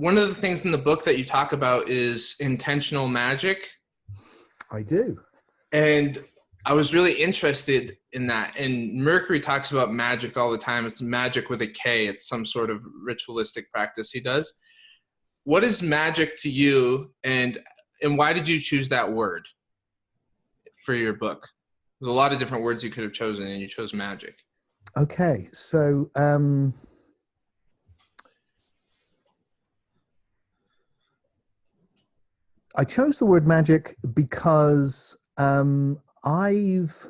One of the things in the book that you talk about is intentional magic. I do. And I was really interested in that. And Mercury talks about magic all the time. It's magic with a K. It's some sort of ritualistic practice he does. What is magic to you, and why did you choose that word for your book? There's a lot of different words you could have chosen, and you chose magic. Okay, so I chose the word magic because I've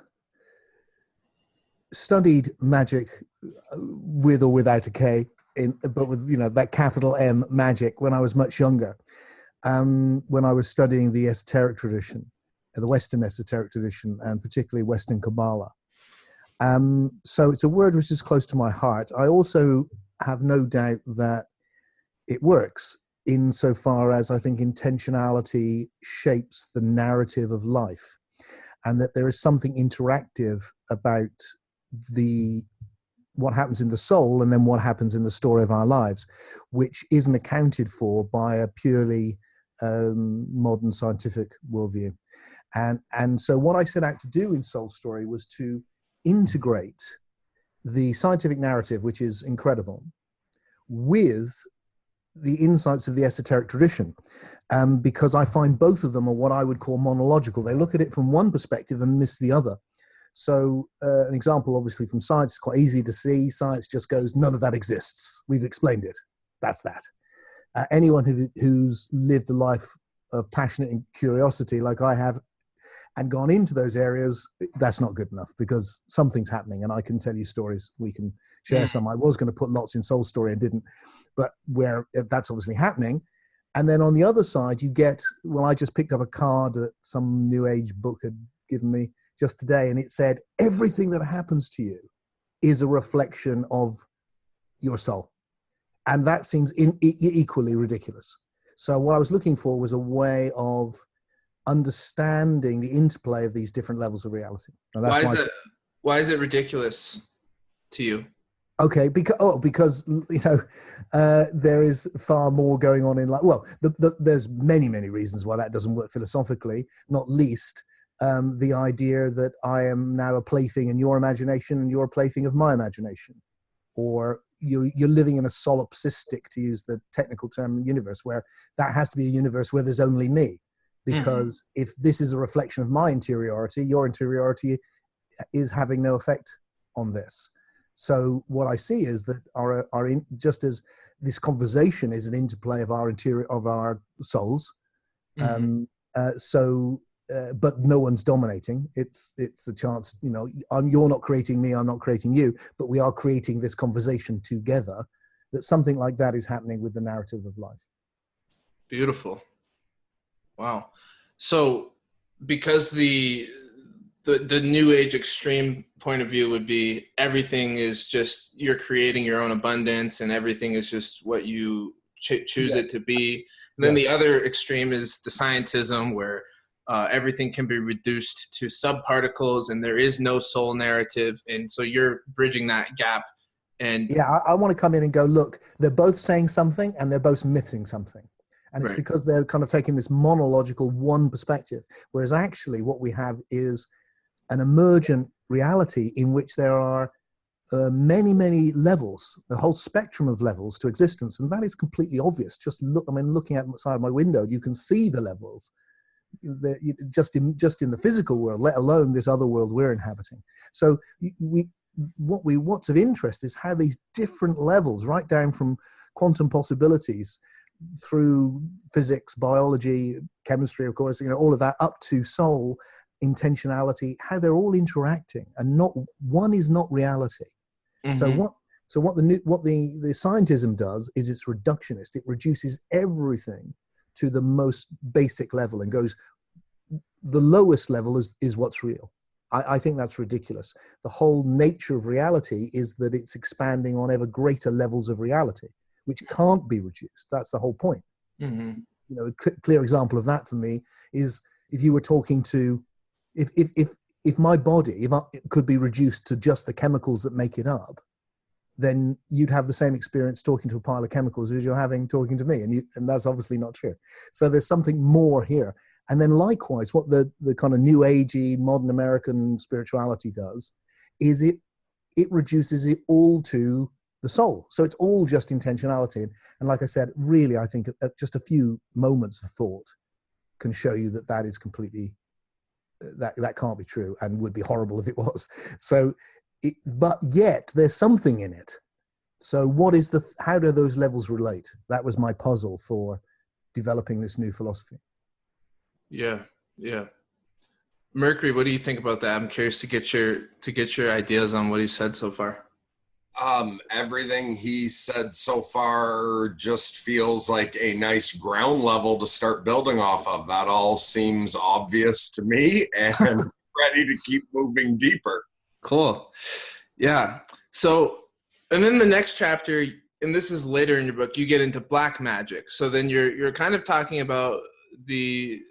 studied magic with or without a K, but with that capital M, magic, when I was much younger. When I was studying the esoteric tradition, the Western esoteric tradition, and particularly Western Kabbalah. So it's a word which is close to my heart. I also have no doubt that it works insofar as I think intentionality shapes the narrative of life, and that there is something interactive about what happens in the soul and then what happens in the story of our lives, which isn't accounted for by a purely modern scientific worldview. And so what I set out to do in Soul Story was to integrate the scientific narrative, which is incredible, with the insights of the esoteric tradition, because I find both of them are what I would call monological. They look at it from one perspective and miss the other. So an example, obviously, from science is quite easy to see. Science just goes, none of that exists. We've explained it. That's that. Anyone who's lived a life of passionate curiosity like I have and gone into those areas, that's not good enough, because something's happening, and I can tell you stories. We can share some. I was going to put lots in Soul Story and didn't, but where that's obviously happening. And then on the other side, you get, well, I just picked up a card that some New Age book had given me just today, and it said, everything that happens to you is a reflection of your soul. And that seems equally ridiculous. So what I was looking for was a way of understanding the interplay of these different levels of reality. And that's why is it ridiculous to you? Okay, because there is far more going on in life. Well, there's many reasons why that doesn't work philosophically, not least the idea that I am now a plaything in your imagination and you're a plaything of my imagination. Or you're living in a solipsistic, to use the technical term, universe, where that has to be a universe where there's only me. Because if this is a reflection of my interiority, your interiority is having no effect on this. So what I see is that just as this conversation is an interplay of our souls, but no one's dominating. It's a chance, you're not creating me, I'm not creating you, but we are creating this conversation together. That something like that is happening with the narrative of life. Beautiful. Wow. So because the New Age extreme point of view would be everything is just, you're creating your own abundance and everything is just what you choose it to be. And then the other extreme is the scientism, where everything can be reduced to subparticles and there is no soul narrative. And so you're bridging that gap. And I want to come in and go, look, they're both saying something and they're both missing something. And it's because they're kind of taking this monological one perspective, whereas actually what we have is an emergent reality in which there are many levels, a whole spectrum of levels to existence. And that is completely obvious. Just looking outside my window, you can see the levels just in the physical world, let alone this other world we're inhabiting. So what's of interest is how these different levels, right down from quantum possibilities through physics, biology, chemistry, of course, all of that, up to soul, intentionality, how they're all interacting, and not one is not reality. So what the scientism does is it's reductionist. It reduces everything to the most basic level and goes, the lowest level is what's real. I think that's ridiculous. The whole nature of reality is that it's expanding on ever greater levels of reality, which can't be reduced. That's the whole point. A clear example of that for me is if you were talking to, if my body, it could be reduced to just the chemicals that make it up, then you'd have the same experience talking to a pile of chemicals as you're having talking to me. And that's obviously not true. So there's something more here. And then likewise, what the kind of new agey modern American spirituality does is it reduces it all to the soul. So it's all just intentionality. And like I said, really, I think just a few moments of thought can show you that that is completely, that can't be true and would be horrible if it was. So, but yet there's something in it. So how do those levels relate? That was my puzzle for developing this new philosophy. Yeah. Mercury, what do you think about that? I'm curious to get your ideas on what he said so far. Everything he said so far just feels like a nice ground level to start building off of. That all seems obvious to me and ready to keep moving deeper. Cool. Yeah. So, and then the next chapter, and this is later in your book, you get into black magic. So then you're kind of talking about the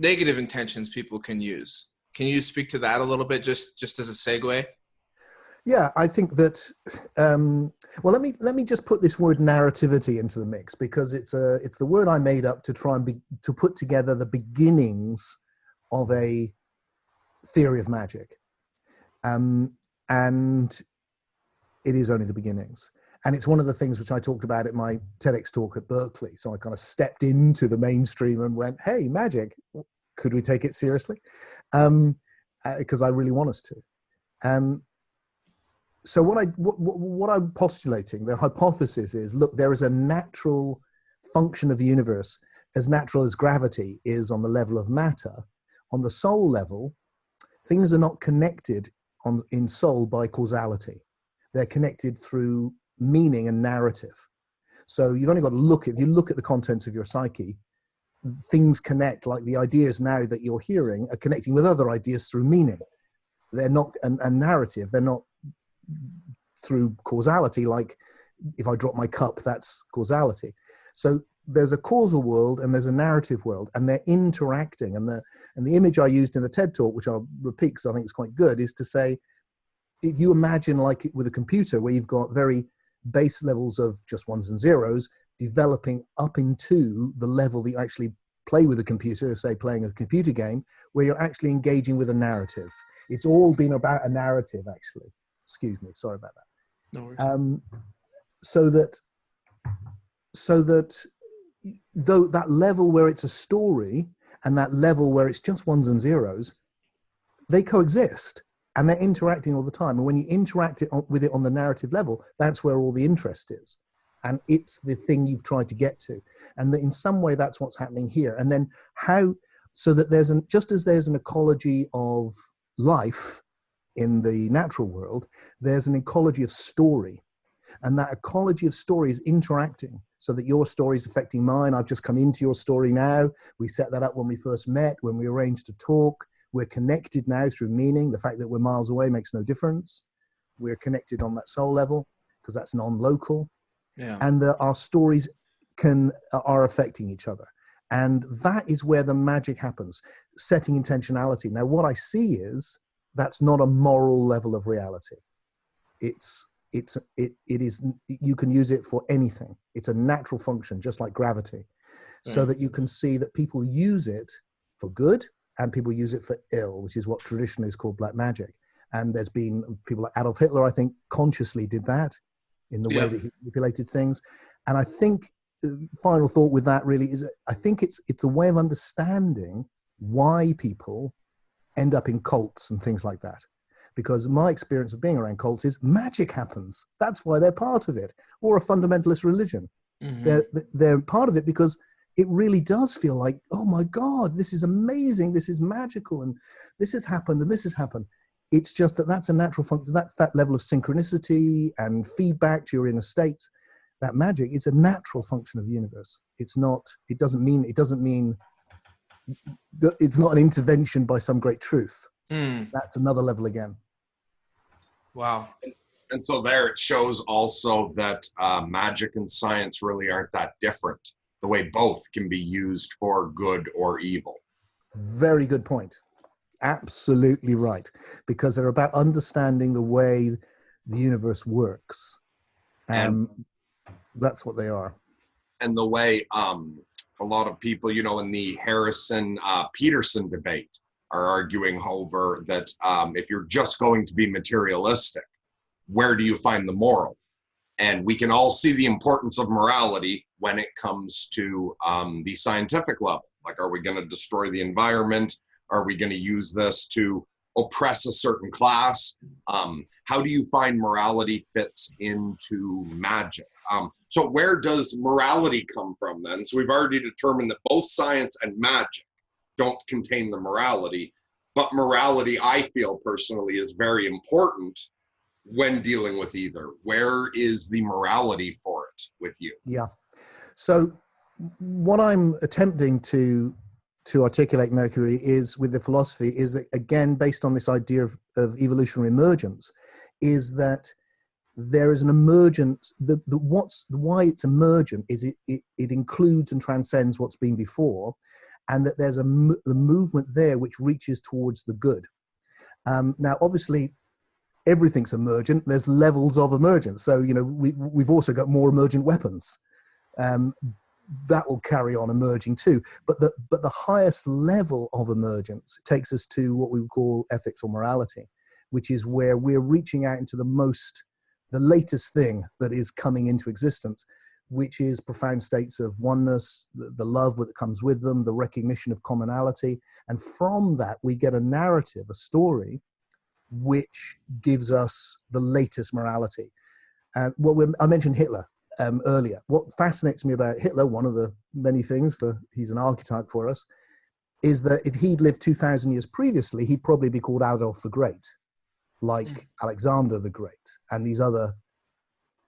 negative intentions people can use. Can you speak to that a little bit, just as a segue? Yeah, I think that. Well, let me just put this word narrativity into the mix, because it's the word I made up to try and to put together the beginnings of a theory of magic, and it is only the beginnings. And it's one of the things which I talked about at my TEDx talk at Berkeley. So I kind of stepped into the mainstream and went, "Hey, magic, could we take it seriously?" Because I really want us to. So what I'm postulating, the hypothesis is, look, there is a natural function of the universe, as natural as gravity is on the level of matter. On the soul level, things are not connected in soul by causality. They're connected through meaning and narrative. So you've only got to if you look at the contents of your psyche, things connect, like the ideas now that you're hearing are connecting with other ideas through meaning. They're not a narrative. They're not through causality, like if I drop my cup, that's causality. So there's a causal world and there's a narrative world, and they're interacting. And the image I used in the TED talk, which I'll repeat because I think it's quite good, is to say, if you imagine like with a computer where you've got very base levels of just ones and zeros developing up into the level that you actually play with a computer, say playing a computer game, where you're actually engaging with a narrative. It's all been about a narrative, actually. Excuse me, sorry about that. No worries. So that though that level where it's a story and that level where it's just ones and zeros, they coexist and they're interacting all the time. And when you interact with it on the narrative level, that's where all the interest is. And it's the thing you've tried to get to. And that in some way, that's what's happening here. And then so that just as there's an ecology of life in the natural world, there's an ecology of story. And that ecology of story is interacting, so that your story is affecting mine. I've just come into your story now. We set that up when we first met, when we arranged to talk. We're connected now through meaning. The fact that we're miles away makes no difference. We're connected on that soul level because that's non-local. Yeah. And our stories are affecting each other. And that is where the magic happens, setting intentionality. Now, what I see is that's not a moral level of reality. It is, you can use it for anything. It's a natural function, just like gravity. So that you can see that people use it for good and people use it for ill, which is what traditionally is called black magic. And there's been people like Adolf Hitler, I think, consciously did that in the way that he manipulated things. And I think the final thought with that really is, I think it's a way of understanding why people end up in cults and things like that. Because my experience of being around cults is magic happens. That's why they're part of it. Or a fundamentalist religion. Mm-hmm. They're part of it because it really does feel like, oh my God, this is amazing. This is magical. And this has happened and this has happened. It's just that's a natural function. That's that level of synchronicity and feedback to your inner states. That magic, it's a natural function of the universe. It doesn't mean that it's not an intervention by some great truth. That's another level again. Wow. And so there it shows also that magic and science really aren't that different, the way both can be used for good or evil. Very good point. Absolutely right. Because they're about understanding the way the universe works. And That's what they are. And the way a lot of people, you know, in the Harrison-Peterson debate are arguing over that if you're just going to be materialistic, where do you find the moral? And we can all see the importance of morality when it comes to the scientific level. Like, are we going to destroy the environment? Are we going to use this to oppress a certain class? How do you find morality fits into magic? So where does morality come from then? So we've already determined that both science and magic don't contain the morality, but morality, I feel personally, is very important when dealing with either. Where is the morality for it with you? Yeah. So what I'm attempting to articulate, Mercury, is with the philosophy is that, again, based on this idea of evolutionary emergence, is that there is an emergence. Why it's emergent is it includes and transcends what's been before, and that there's the movement there which reaches towards the good. Now, obviously, everything's emergent. There's levels of emergence. So, you know, we've also got more emergent weapons. That will carry on emerging too. But the highest level of emergence takes us to what we would call ethics or morality, which is where we're reaching out into the latest thing that is coming into existence, which is profound states of oneness, the love that comes with them, the recognition of commonality. And from that, we get a narrative, a story, which gives us the latest morality. I mentioned Hitler earlier. What fascinates me about Hitler, one of the many things, he's an archetype for us, is that if he'd lived 2,000 years previously, he'd probably be called Adolf the Great, like Alexander the Great, and these other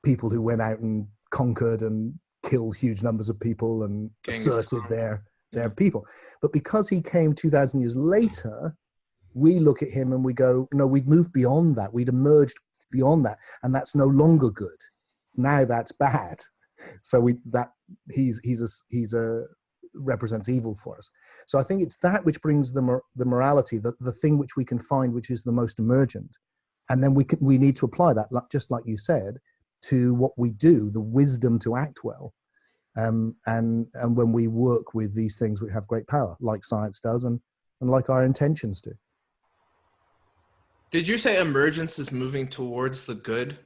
people who went out and conquered and killed huge numbers of people and asserted their people. But because he came 2,000 years later, we look at him and we go, no, we've moved beyond that. We'd emerged beyond that, and that's no longer good. Now that's bad. So he's represents evil for us. So I think it's that which brings the morality, the thing which we can find, which is the most emergent, and then we need to apply that, just like you said, to what we do, the wisdom to act well, and when we work with these things which have great power, like science does, and like our intentions do. Did you say emergence is moving towards the good?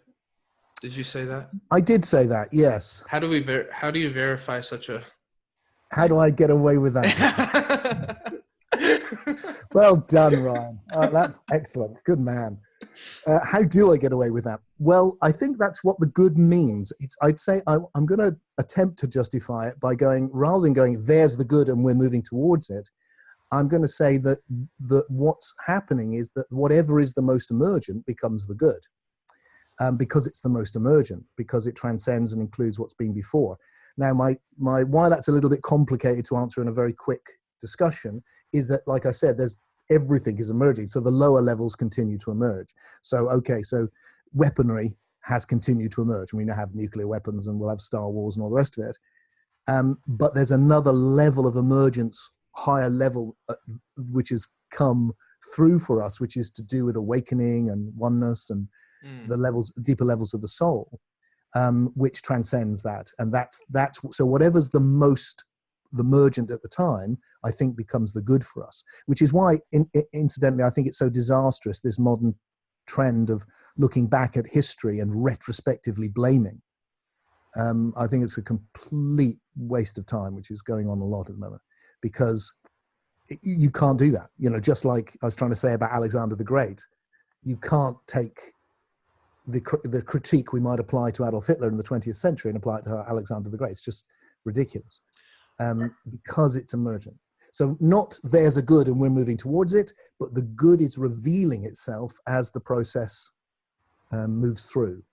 Did you say that? I did say that, yes. How do you verify such a... How do I get away with that? Well done, Ryan. That's excellent. Good man. How do I get away with that? Well, I think that's what the good means. I'd say I'm going to attempt to justify it by going, rather than going, there's the good and we're moving towards it, I'm going to say that what's happening is that whatever is the most emergent becomes the good, because it's the most emergent, because it transcends and includes what's been before. Now, why that's a little bit complicated to answer in a very quick discussion is that, like I said, everything is emerging, so the lower levels continue to emerge. So weaponry has continued to emerge, and we now have nuclear weapons, and we'll have Star Wars and all the rest of it. But there's another level of emergence, higher level, which has come through for us, which is to do with awakening and oneness and the deeper levels of the soul, which transcends that. And that's so whatever's the most emergent at the time, I think becomes the good for us, which is why, incidentally, I think it's so disastrous, this modern trend of looking back at history and retrospectively blaming. I think it's a complete waste of time, which is going on a lot at the moment, because you can't do that. You know, just like I was trying to say about Alexander the Great, you can't take the critique we might apply to Adolf Hitler in the 20th century and apply it to Alexander the Great. It's just ridiculous, because it's emergent. So not there's a good and we're moving towards it, but the good is revealing itself as the process moves through.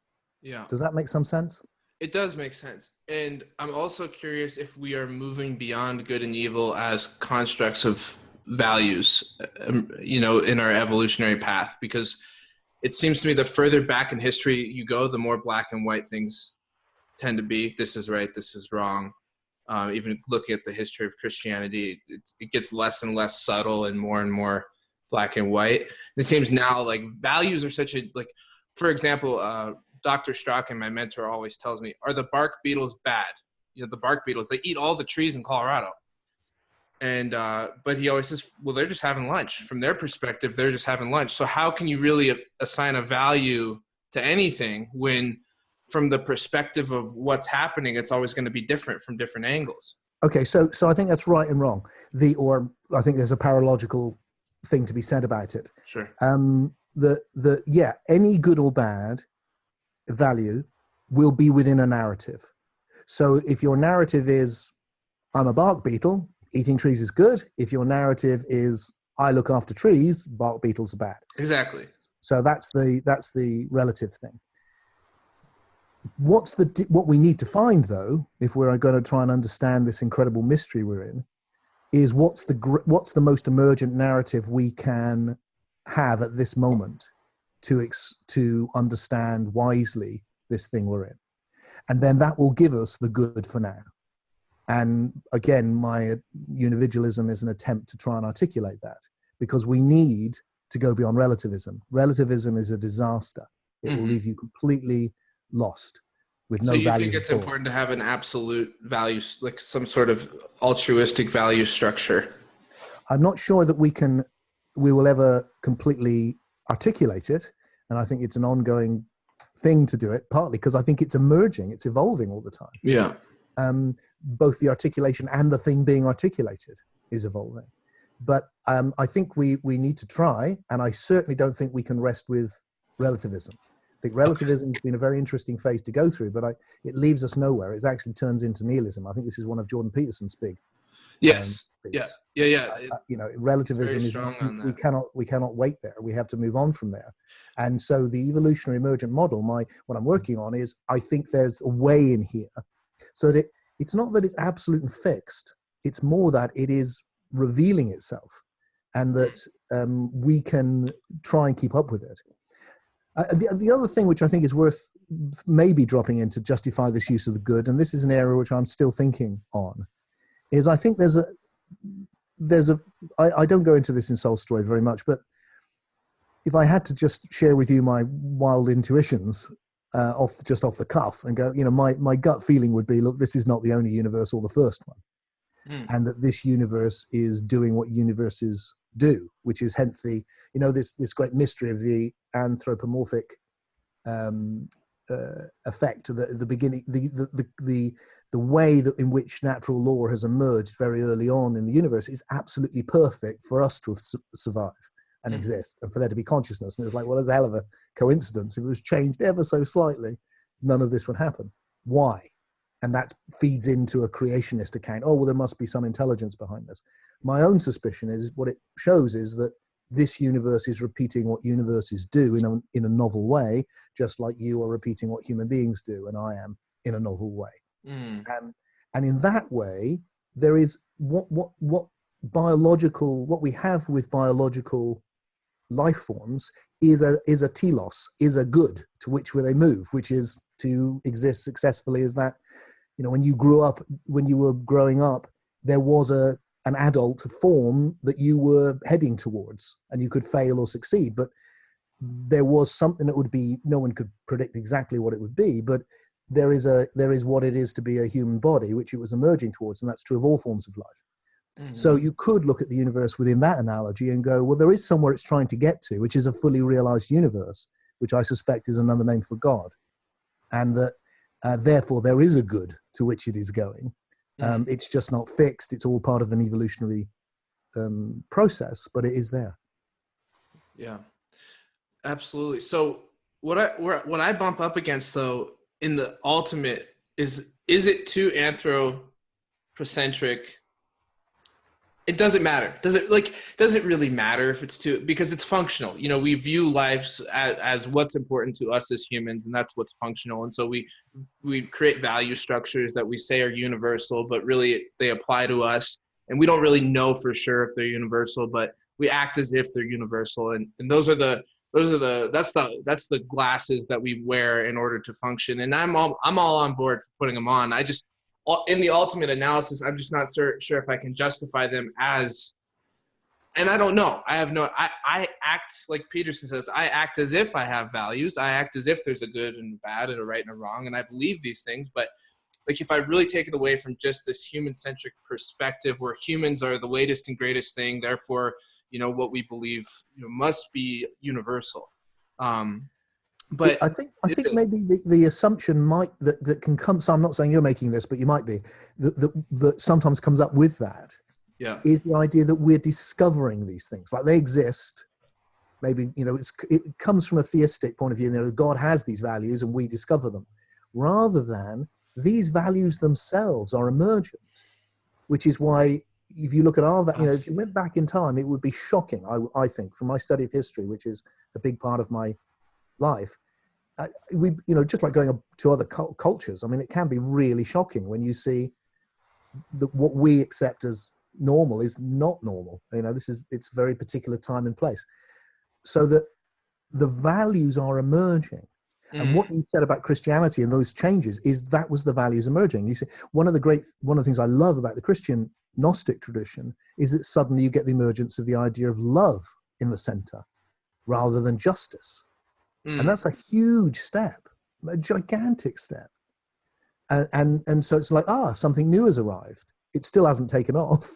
Yeah. Does that make some sense? It does make sense. And I'm also curious if we are moving beyond good and evil as constructs of values, in our evolutionary path, because it seems to me the further back in history you go, the more black and white things tend to be. This is right, this is wrong. Even looking at the history of Christianity, it gets less and less subtle and more black and white. And it seems now like values are such a, like, for example, Dr. Strachan, my mentor, always tells me, are the bark beetles bad? The bark beetles, they eat all the trees in Colorado. And but he always says, well, they're just having lunch. From their perspective, they're just having lunch. So how can you really assign a value to anything when from the perspective of what's happening, it's always going to be different from different angles? Okay, so I think that's right and wrong. Or I think there's a paralogical thing to be said about it. Sure. Any good or bad value will be within a narrative. So if your narrative is, I'm a bark beetle, eating trees is good. If your narrative is, I look after trees, bark beetles are bad. Exactly. So that's the relative thing. What we need to find, though, if we're going to try and understand this incredible mystery we're in, is what's the most emergent narrative we can have at this moment to understand wisely this thing we're in, and then that will give us the good for now. And again, my Unividualism is an attempt to try and articulate that, because we need to go beyond relativism. Relativism is a disaster. It will leave you completely lost with no values. So you think it's important to have an absolute value, like some sort of altruistic value structure? I'm not sure that we will ever completely articulate it. And I think it's an ongoing thing to do it, partly because I think it's emerging, it's evolving all the time. Yeah. Both the articulation and the thing being articulated is evolving. But I think we need to try, and I certainly don't think we can rest with relativism. I think relativism has been a very interesting phase to go through, but it leaves us nowhere. It actually turns into nihilism. I think this is one of Jordan Peterson's big. Yes. Relativism is not, we cannot wait there. We have to move on from there. And so the evolutionary emergent model, what I'm working on is, I think there's a way in here so that it's not that it's absolute and fixed. It's more that it is revealing itself, and that we can try and keep up with it. The other thing which I think is worth maybe dropping in to justify this use of the good, and this is an area which I'm still thinking on, is I think I don't go into this in Soul Story very much, but if I had to just share with you my wild intuitions off the cuff and go, my gut feeling would be, look, this is not the only universe or the first one. And that this universe is doing what universes do, which is hence this great mystery of the anthropomorphic effect, the beginning, the way that in which natural law has emerged very early on in the universe is absolutely perfect for us to survive and exist, and for there to be consciousness. And it's like, well, there's a hell of a coincidence. If it was changed ever so slightly, none of this would happen. Why? And that feeds into a creationist account. Oh, well, there must be some intelligence behind this. My own suspicion is what it shows is that this universe is repeating what universes do in a novel way, just like you are repeating what human beings do, and I am in a novel way. And in that way, there is what we have with biological life forms is a telos, is a good to which they move, which is to exist successfully. Is that, when you were growing up, there was an adult form that you were heading towards, and you could fail or succeed, but there was something that would be, no one could predict exactly what it would be, but there is what it is to be a human body, which it was emerging towards, and that's true of all forms of life. So you could look at the universe within that analogy and go, well, there is somewhere it's trying to get to, which is a fully realized universe, which I suspect is another name for God. And that therefore there is a good to which it is going. It's just not fixed. It's all part of an evolutionary process, but it is there. Yeah, absolutely. So what I bump up against, though, in the ultimate is it too anthropocentric? It doesn't matter. Does it really matter if it's too, because it's functional. We view lives as what's important to us as humans, and that's what's functional. And so we create value structures that we say are universal, but really they apply to us. And we don't really know for sure if they're universal, but we act as if they're universal. And that's the glasses that we wear in order to function. And I'm all on board for putting them on. In the ultimate analysis, I'm just not sure if I can justify them as and I don't know. I act like Peterson says, I act as if I have values. I act as if there's a good and a bad and a right and a wrong. And I believe these things. But like, if I really take it away from just this human-centric perspective where humans are the latest and greatest thing, therefore, what we believe must be universal. But I think maybe the assumption that can come. So I'm not saying you're making this, but you might be that sometimes comes up with that. Yeah. Is the idea that we're discovering these things, like they exist. Maybe it comes from a theistic point of view. God has these values and we discover them, rather than these values themselves are emergent. Which is why, if you look at if you went back in time, it would be shocking. I think, from my study of history, which is a big part of my life, just like going to other cultures. I mean, it can be really shocking when you see that what we accept as normal is not normal. It's a very particular time and place, so that the values are emerging. And what you said about Christianity and those changes is that was the values emerging. You see, one of the things I love about the Christian Gnostic tradition is that suddenly you get the emergence of the idea of love in the center rather than justice. And that's a huge step, a gigantic step. And so it's like, something new has arrived. It still hasn't taken off.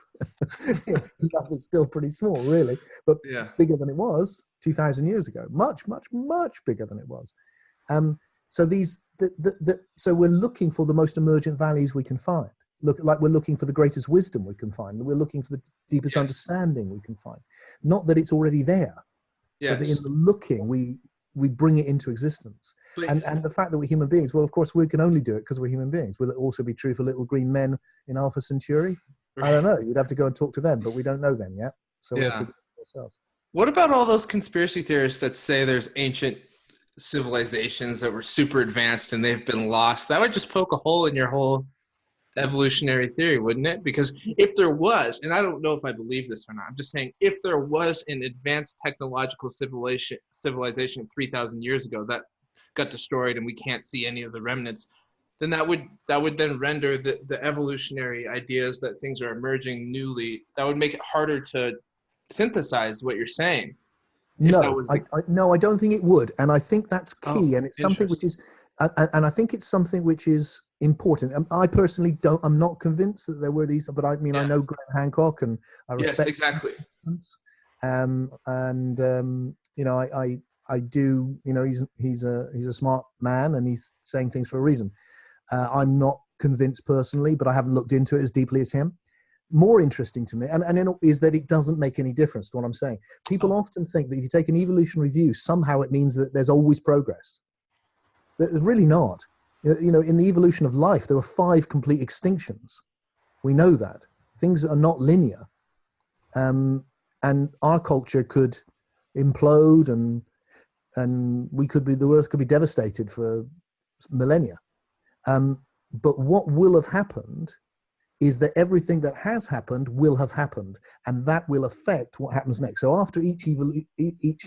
It's still pretty small, really, but bigger than it was 2,000 years ago. Much, much, much bigger than it was. So we're looking for the most emergent values we can find. We're looking for the greatest wisdom we can find. We're looking for the deepest understanding we can find. Not that it's already there, but that in the looking, we bring it into existence. And the fact that we're human beings, well, of course, we can only do it because we're human beings. Will it also be true for little green men in Alpha Centauri? Right. I don't know. You'd have to go and talk to them, but we don't know them yet. So we have to do it ourselves. What about all those conspiracy theorists that say there's ancient civilizations that were super advanced and they've been lost? That would just poke a hole in your whole evolutionary theory, wouldn't it? Because if there was, and I don't know if I believe this or not, I'm just saying, if there was an advanced technological civilization 3,000 years ago that got destroyed and we can't see any of the remnants, then that would then render the evolutionary ideas that things are emerging newly, that would make it harder to synthesize what you're saying. No, I don't think it would, and I think that's key, and it's something which is, and I think it's something which is important. I personally I'm not convinced that there were these, but I mean, I know Graham Hancock, and I respect. Yes, exactly. I do. He's a smart man, and he's saying things for a reason. I'm not convinced personally, but I haven't looked into it as deeply as him. More interesting to me, is that it doesn't make any difference to what I'm saying. People often think that if you take an evolutionary view, somehow it means that there's always progress. There's really not. In the evolution of life, there were 5 complete extinctions. We know that. Things are not linear. And our culture could implode and the earth could be devastated for millennia. But what will have happened is that everything that has happened will have happened, and that will affect what happens next. So after each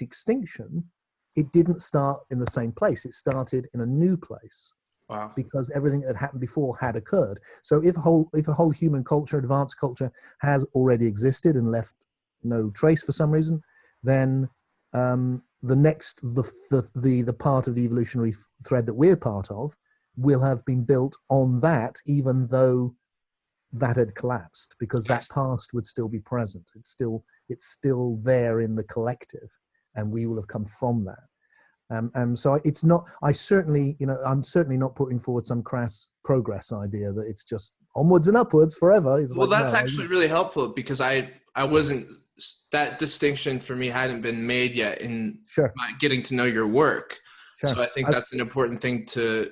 extinction, it didn't start in the same place. It started in a new place. Wow. Because everything that had happened before had occurred. So if a whole human culture, advanced culture, has already existed and left no trace for some reason, then the part of the evolutionary thread that we're part of will have been built on that, even though that had collapsed, because that past would still be present. It's still there in the collective, and we will have come from that. And so it's not. I'm certainly not putting forward some crass progress idea that it's just onwards and upwards forever. That's actually really helpful, because I wasn't, that distinction for me hadn't been made yet in getting to know your work. Sure. So I think that's an important thing to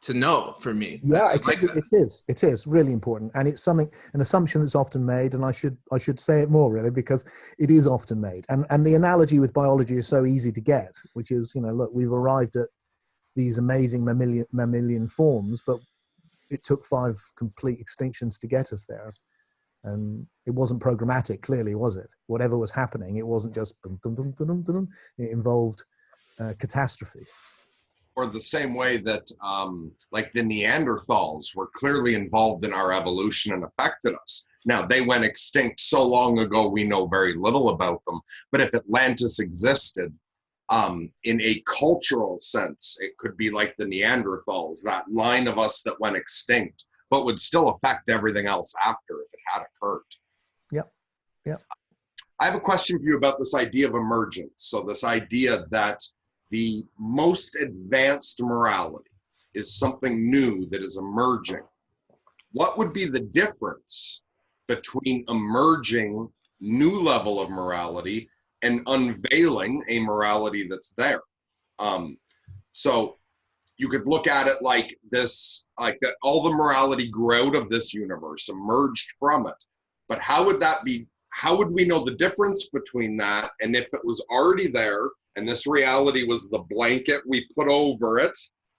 know for me. Yeah, it is really important, and it's an assumption that's often made, and I should say it more, really, because it is often made. And the analogy with biology is so easy to get, which is, look, we've arrived at these amazing mammalian forms, but it took 5 complete extinctions to get us there. And it wasn't programmatic, clearly, was it? Whatever was happening, it wasn't just boom, boom, boom, boom, boom, boom. It involved catastrophe. Or the same way that like the Neanderthals were clearly involved in our evolution and affected us. Now, they went extinct so long ago, we know very little about them. But if Atlantis existed, in a cultural sense, it could be like the Neanderthals, that line of us that went extinct, but would still affect everything else after if it had occurred. Yep. Yep. I have a question for you about this idea of emergence. So this idea that the most advanced morality is something new that is emerging. What would be the difference between emerging new level of morality and unveiling a morality that's there? So you could look at it like this, like that all the morality grew out of this universe, emerged from it. But how would that be? How would we know the difference between that and if it was already there and this reality was the blanket we put over it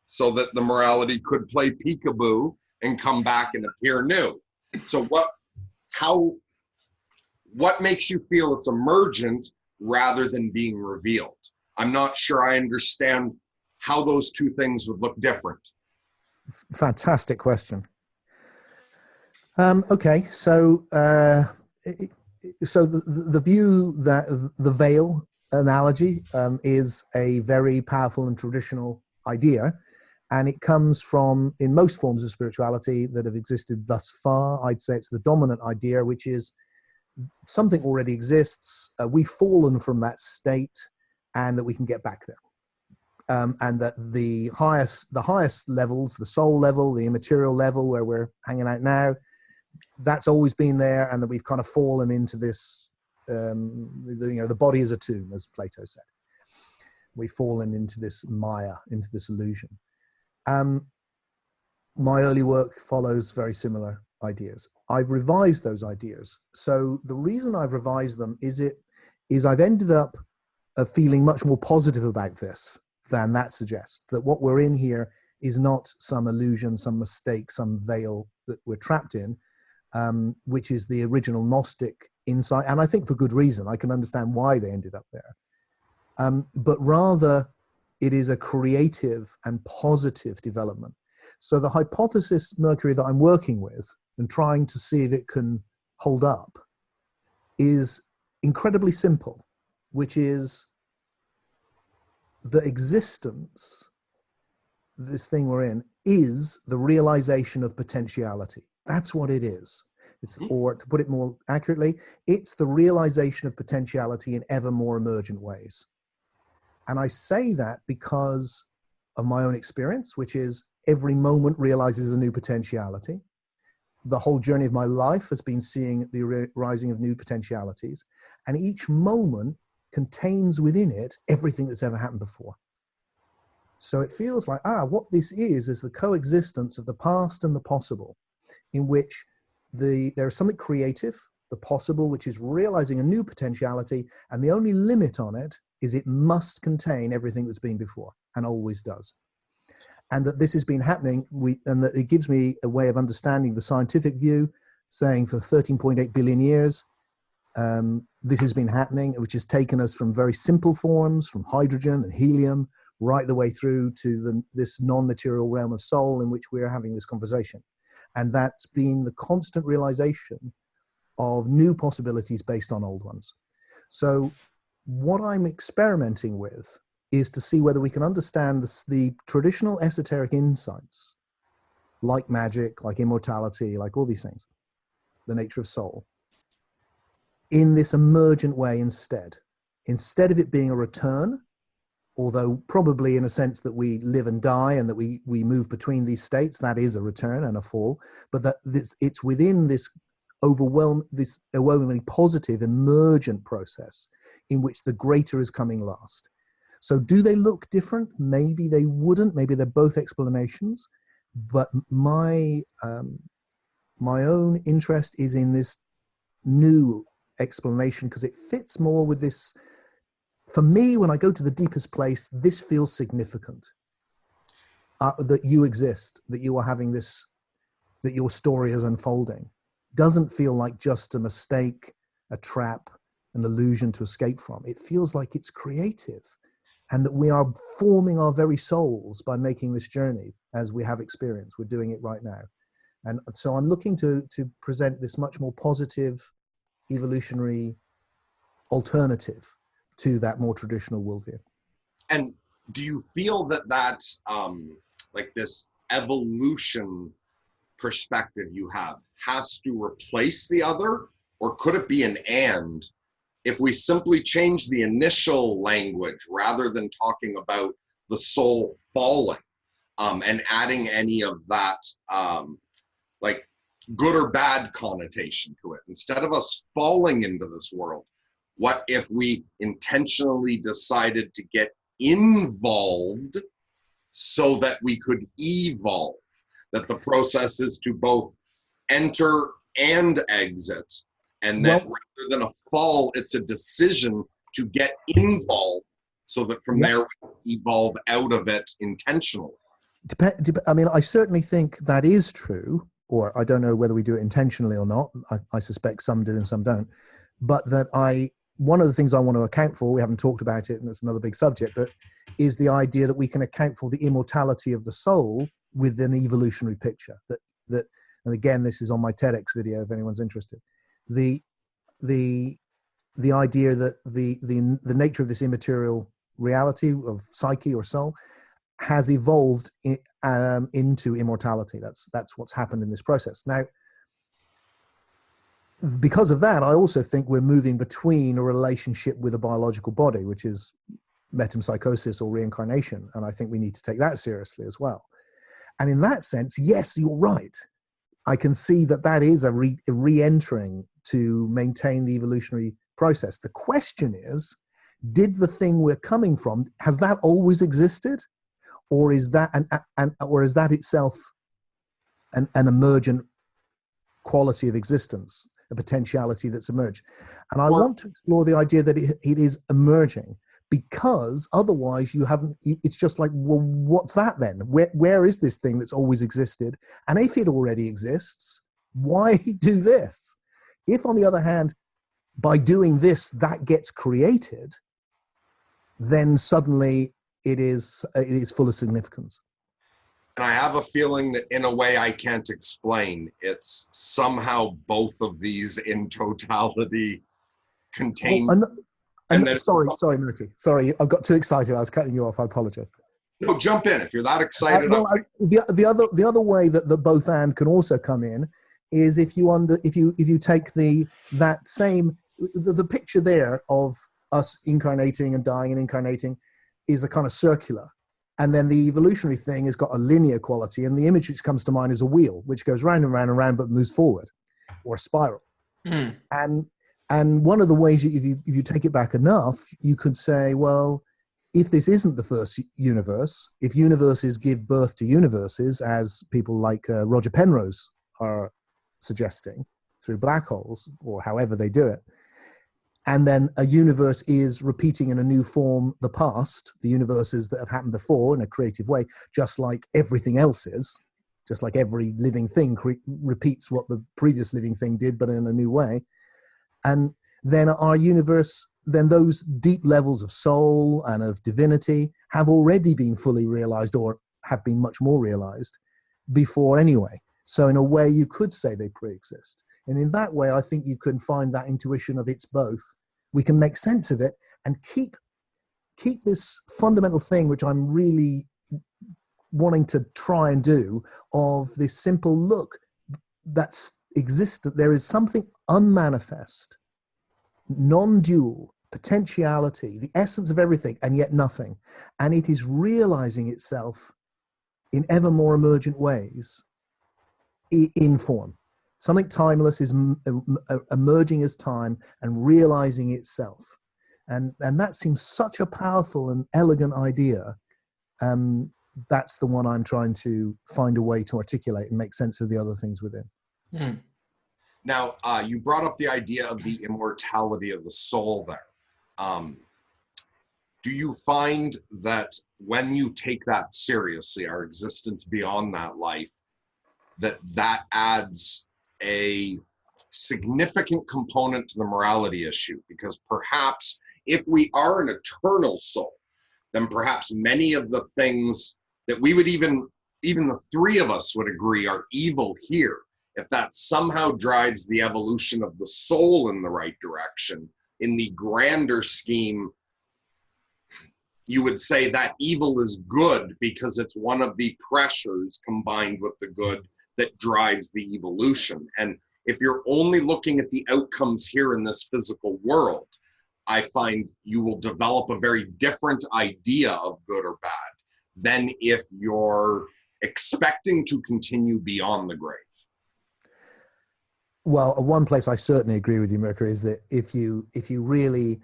so that the morality could play peekaboo and come back and appear new? So what makes you feel it's emergent rather than being revealed? I'm not sure I understand how those two things would look different. Fantastic question. Okay, so the view that the veil analogy is a very powerful and traditional idea, and it comes from, in most forms of spirituality that have existed thus far, I'd say it's the dominant idea, which is something already exists, we've fallen from that state, and that we can get back there. And that the highest levels, the soul level, the immaterial level where we're hanging out now, that's always been there, and that we've kind of fallen into this, the body is a tomb, as Plato said. We've fallen into this maya, into this illusion. My early work follows very similar ideas. I've revised those ideas. So the reason I've revised them is I've ended up feeling much more positive about this than that suggests, that what we're in here is not some illusion, some mistake, some veil that we're trapped in, which is the original Gnostic insight. And I think for good reason. I can understand why they ended up there. But rather, it is a creative and positive development. So the hypothesis, Mercury, that I'm working with and trying to see if it can hold up is incredibly simple, which is the existence, this thing we're in, is the realization of potentiality. That's what it is. It's, or to put it more accurately, it's the realization of potentiality in ever more emergent ways. And I say that because of my own experience, which is every moment realizes a new potentiality. The whole journey of my life has been seeing the rising of new potentialities, and each moment contains within it everything that's ever happened before. So it feels like, what this is the coexistence of the past and the possible, in which there is something creative, the possible, which is realizing a new potentiality, and the only limit on it is it must contain everything that's been before, and always does. And that this has been happening, and that it gives me a way of understanding the scientific view, saying for 13.8 billion years, this has been happening, which has taken us from very simple forms, from hydrogen and helium, right the way through to this non-material realm of soul in which we're having this conversation. And that's been the constant realization of new possibilities based on old ones. So what I'm experimenting with is to see whether we can understand the traditional esoteric insights, like magic, like immortality, like all these things, the nature of soul, in this emergent way instead of it being a return, although probably in a sense that we live and die and that we move between these states, that is a return and a fall, but that it's within this overwhelmingly positive emergent process in which the greater is coming last. So do they look different? Maybe they wouldn't. Maybe they're both explanations. But my own interest is in this new explanation because it fits more with this. For me, when I go to the deepest place, this feels significant. That you exist, that you are having this, that your story is unfolding. Doesn't feel like just a mistake, a trap, an illusion to escape from. It feels like it's creative. and that we are forming our very souls by making this journey as we have experience. We're doing it right now. And so I'm looking to present this much more positive, evolutionary alternative to that more traditional worldview. And do you feel that like this evolution perspective you have has to replace the other, or could it be an and? If we simply change the initial language rather than talking about the soul falling, and adding any of that like good or bad connotation to it, instead of us falling into this world, what if we intentionally decided to get involved so that we could evolve? That the process is to both enter and exit, and that rather than a fall, it's a decision to get involved so that from there we evolve out of it intentionally. I mean, I certainly think that is true, or I don't know whether we do it intentionally or not. I suspect some do and some don't. But one of the things I want to account for, we haven't talked about it, and it's another big subject, but is the idea that we can account for the immortality of the soul with an evolutionary picture. That, and again, this is on my TEDx video if anyone's interested. The idea that the nature of this immaterial reality of psyche or soul has evolved into immortality. That's what's happened in this process. Now, because of that, I also think we're moving between a relationship with a biological body, which is metempsychosis or reincarnation, and I think we need to take that seriously as well. And in that sense, yes, you're right. I can see that is a re-entering to maintain the evolutionary process. The question is, did the thing we're coming from, has that always existed? Or is that or is that itself an emergent quality of existence, a potentiality that's emerged? And I want to explore the idea that it is emerging, because otherwise it's just like, well, what's that then? Where is this thing that's always existed? And if it already exists, why do this? If, on the other hand, by doing this, that gets created, then suddenly it is full of significance. And I have a feeling that in a way I can't explain, it's somehow both of these in totality contained. Sorry, Murky. Sorry, I got too excited. I was cutting you off. I apologize. No, jump in if you're that excited. The other way that the both and can also come in is if you take the picture there of us incarnating and dying and incarnating is a kind of circular, and then the evolutionary thing has got a linear quality, and the image which comes to mind is a wheel which goes round and round and round but moves forward, or a spiral. And one of the ways, if you take it back enough, you could say, well, if this isn't the first universe, if universes give birth to universes, as people like Roger Penrose are suggesting, through black holes or however they do it, and then a universe is repeating in a new form the past, the universes that have happened before in a creative way, just like everything else is, just like every living thing repeats what the previous living thing did, but in a new way. And then our universe, then those deep levels of soul and of divinity have already been fully realized, or have been much more realized before anyway. So in a way, you could say they pre-exist. And in that way, I think you can find that intuition of it's both. We can make sense of it and keep this fundamental thing, which I'm really wanting to try and do, of this simple look that's existent. There is something unmanifest, non-dual, potentiality, the essence of everything, and yet nothing. And it is realizing itself in ever more emergent ways in form. Something timeless is emerging as time and realizing itself. And that seems such a powerful and elegant idea. That's the one I'm trying to find a way to articulate and make sense of the other things within. Now, you brought up the idea of the immortality of the soul there. Do you find that when you take that seriously, our existence beyond that life, that adds a significant component to the morality issue? Because perhaps if we are an eternal soul, then perhaps many of the things that we would even the three of us would agree are evil here, if that somehow drives the evolution of the soul in the right direction, in the grander scheme, you would say that evil is good because it's one of the pressures combined with the good that drives the evolution. And if you're only looking at the outcomes here in this physical world, I find you will develop a very different idea of good or bad than if you're expecting to continue beyond the grave. Well, one place I certainly agree with you, Mercury, is that if you really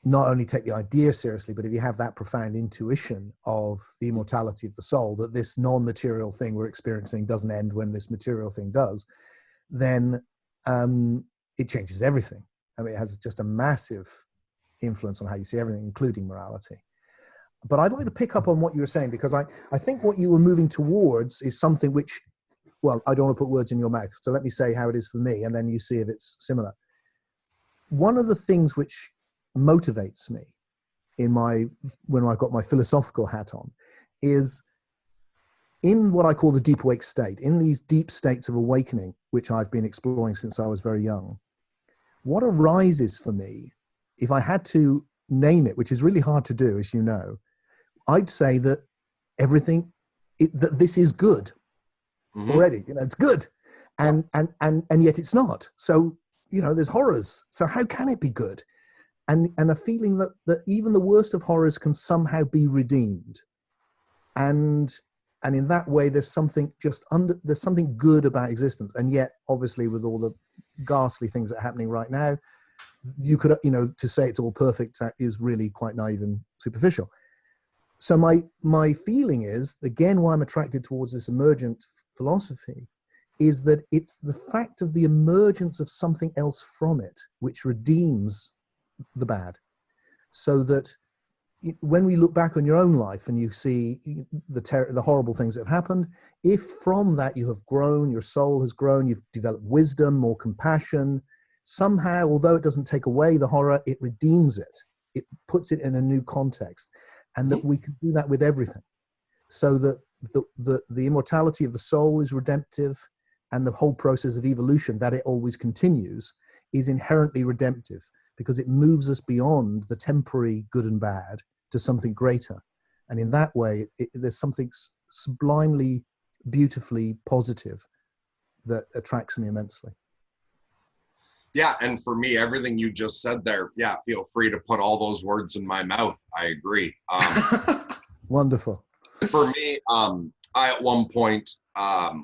not only take the idea seriously, but if you have that profound intuition of the immortality of the soul, that this non-material thing we're experiencing doesn't end when this material thing does, then it changes everything. I mean, it has just a massive influence on how you see everything, including morality. But I'd like to pick up on what you were saying, because I think what you were moving towards is something which, well, I don't want to put words in your mouth, so let me say how it is for me, and then you see if it's similar. One of the things which motivates me when I've got my philosophical hat on is in what I call the deep awake state, in these deep states of awakening, which I've been exploring since I was very young. What arises for me, if I had to name it, which is really hard to do, as you know, I'd say that that this is good already. It's good, and yet it's not. So there's horrors. So how can it be good? And a feeling that even the worst of horrors can somehow be redeemed, and in that way there's something there's something good about existence. And yet, obviously, with all the ghastly things that are happening right now, you could to say it's all perfect is really quite naive and superficial. So my feeling is, again, why I'm attracted towards this emergent philosophy is that it's the fact of the emergence of something else from it which redeems the bad. So that when we look back on your own life and you see the horrible things that have happened, if from that you have grown, your soul has grown, you've developed wisdom, more compassion, somehow, although it doesn't take away the horror, it redeems it. It puts it in a new context. And that we can do that with everything. So that the immortality of the soul is redemptive, and the whole process of evolution, that it always continues, is inherently redemptive, because it moves us beyond the temporary good and bad to something greater. And in that way, there's something sublimely, beautifully positive that attracts me immensely. Yeah, and for me, everything you just said there, yeah, feel free to put all those words in my mouth. I agree. Wonderful. For me, I at one point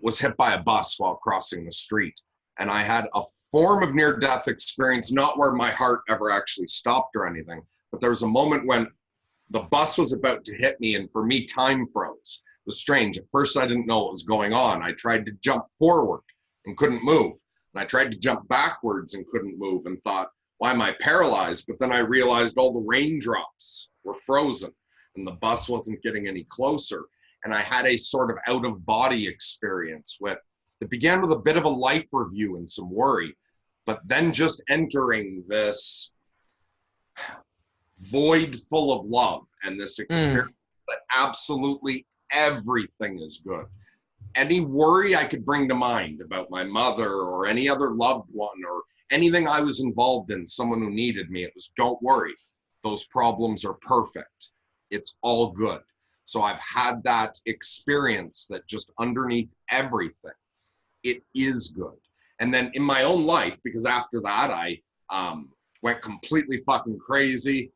was hit by a bus while crossing the street. And I had a form of near-death experience, not where my heart ever actually stopped or anything, but there was a moment when the bus was about to hit me, and for me, time froze. It was strange. At first, I didn't know what was going on. I tried to jump forward and couldn't move. And I tried to jump backwards and couldn't move, and thought, why am I paralyzed? But then I realized all the raindrops were frozen and the bus wasn't getting any closer. And I had a sort of out-of-body experience it began with a bit of a life review and some worry, but then just entering this void full of love and this experience that absolutely everything is good. Any worry I could bring to mind about my mother or any other loved one or anything I was involved in, someone who needed me, it was, don't worry. Those problems are perfect. It's all good. So I've had that experience that just underneath everything, it is good. And then in my own life, because after that, I went completely fucking crazy,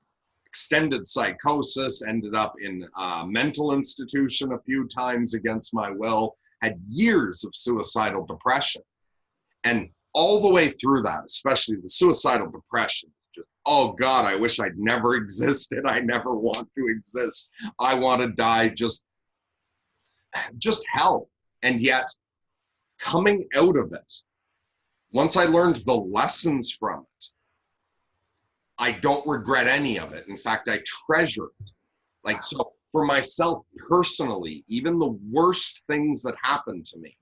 extended psychosis, ended up in a mental institution a few times against my will, had years of suicidal depression. And all the way through that, especially the suicidal depression, just, oh God, I wish I'd never existed. I never want to exist. I want to die, just hell. And yet, coming out of it, once I learned the lessons from it, I don't regret any of it. In fact, I treasure it. Like, so for myself personally, even the worst things that happened to me,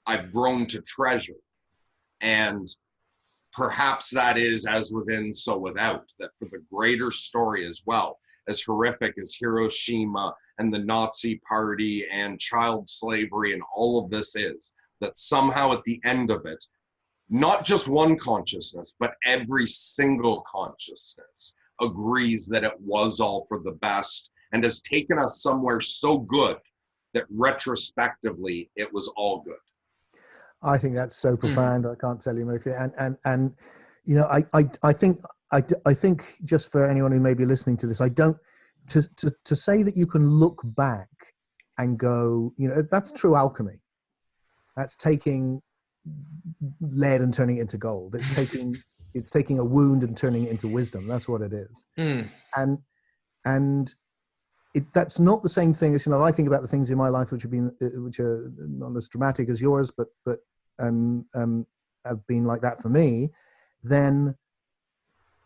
I've grown to treasure. And perhaps that is as within, so without, that for the greater story as well, as horrific as Hiroshima and the Nazi Party and child slavery and all of this is, that somehow at the end of it, not just one consciousness, but every single consciousness agrees that it was all for the best and has taken us somewhere so good that retrospectively it was all good. I think that's so profound. I can't tell you, Mercury. And you know, I think just for anyone who may be listening to this, I don't to say that you can look back and go, you know, that's true alchemy. That's taking lead and turning it into gold. It's taking a wound and turning it into wisdom. That's what it is. And that's not the same thing as, you know, I think about the things in my life which are not as dramatic as yours, but have been like that for me. Then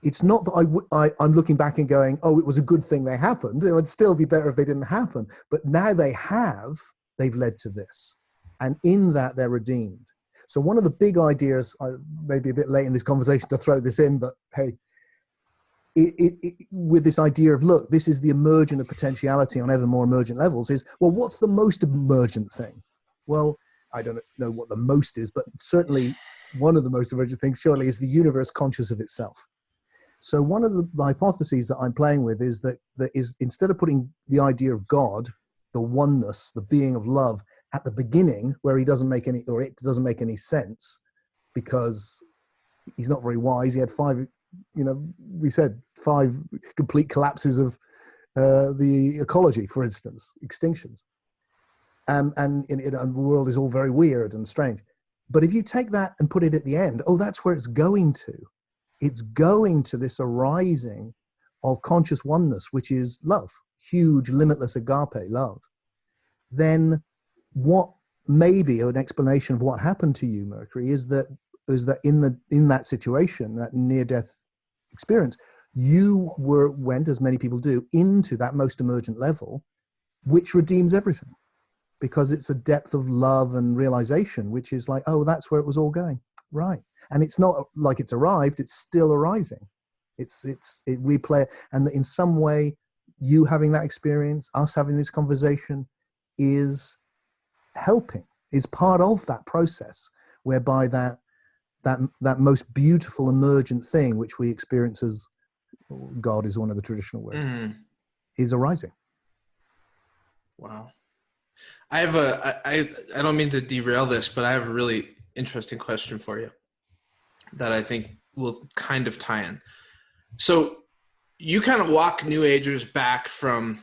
it's not that I'm looking back and going, oh, it was a good thing they happened. It would still be better if they didn't happen. But now they've led to this. And in that, they're redeemed. So one of the big ideas, maybe a bit late in this conversation to throw this in, but hey, with this idea of, look, this is the emergent of potentiality on ever more emergent levels, is, well, what's the most emergent thing? Well, I don't know what the most is, but certainly one of the most emergent things surely is the universe conscious of itself. So one of the hypotheses that I'm playing with is that instead of putting the idea of God, the oneness, the being of love, at the beginning, where it doesn't make any sense, because he's not very wise. He had five complete collapses of the ecology, for instance, extinctions. And the world is all very weird and strange. But if you take that and put it at the end, that's where it's going to. It's going to this arising of conscious oneness, which is love, huge, limitless agape love. Then what may be an explanation of what happened to you, Mercury, is that in that situation, that near-death experience, you went, as many people do, into that most emergent level, which redeems everything, because it's a depth of love and realization, which is like, oh, that's where it was all going, right? And it's not like it's arrived; it's still arising. We play, and in some way, you having that experience, us having this conversation, is helping, is part of that process, whereby that most beautiful emergent thing, which we experience as God is one of the traditional words, is arising. Wow. I have I don't mean to derail this, but I have a really interesting question for you that I think will kind of tie in. So you kind of walk New Agers back from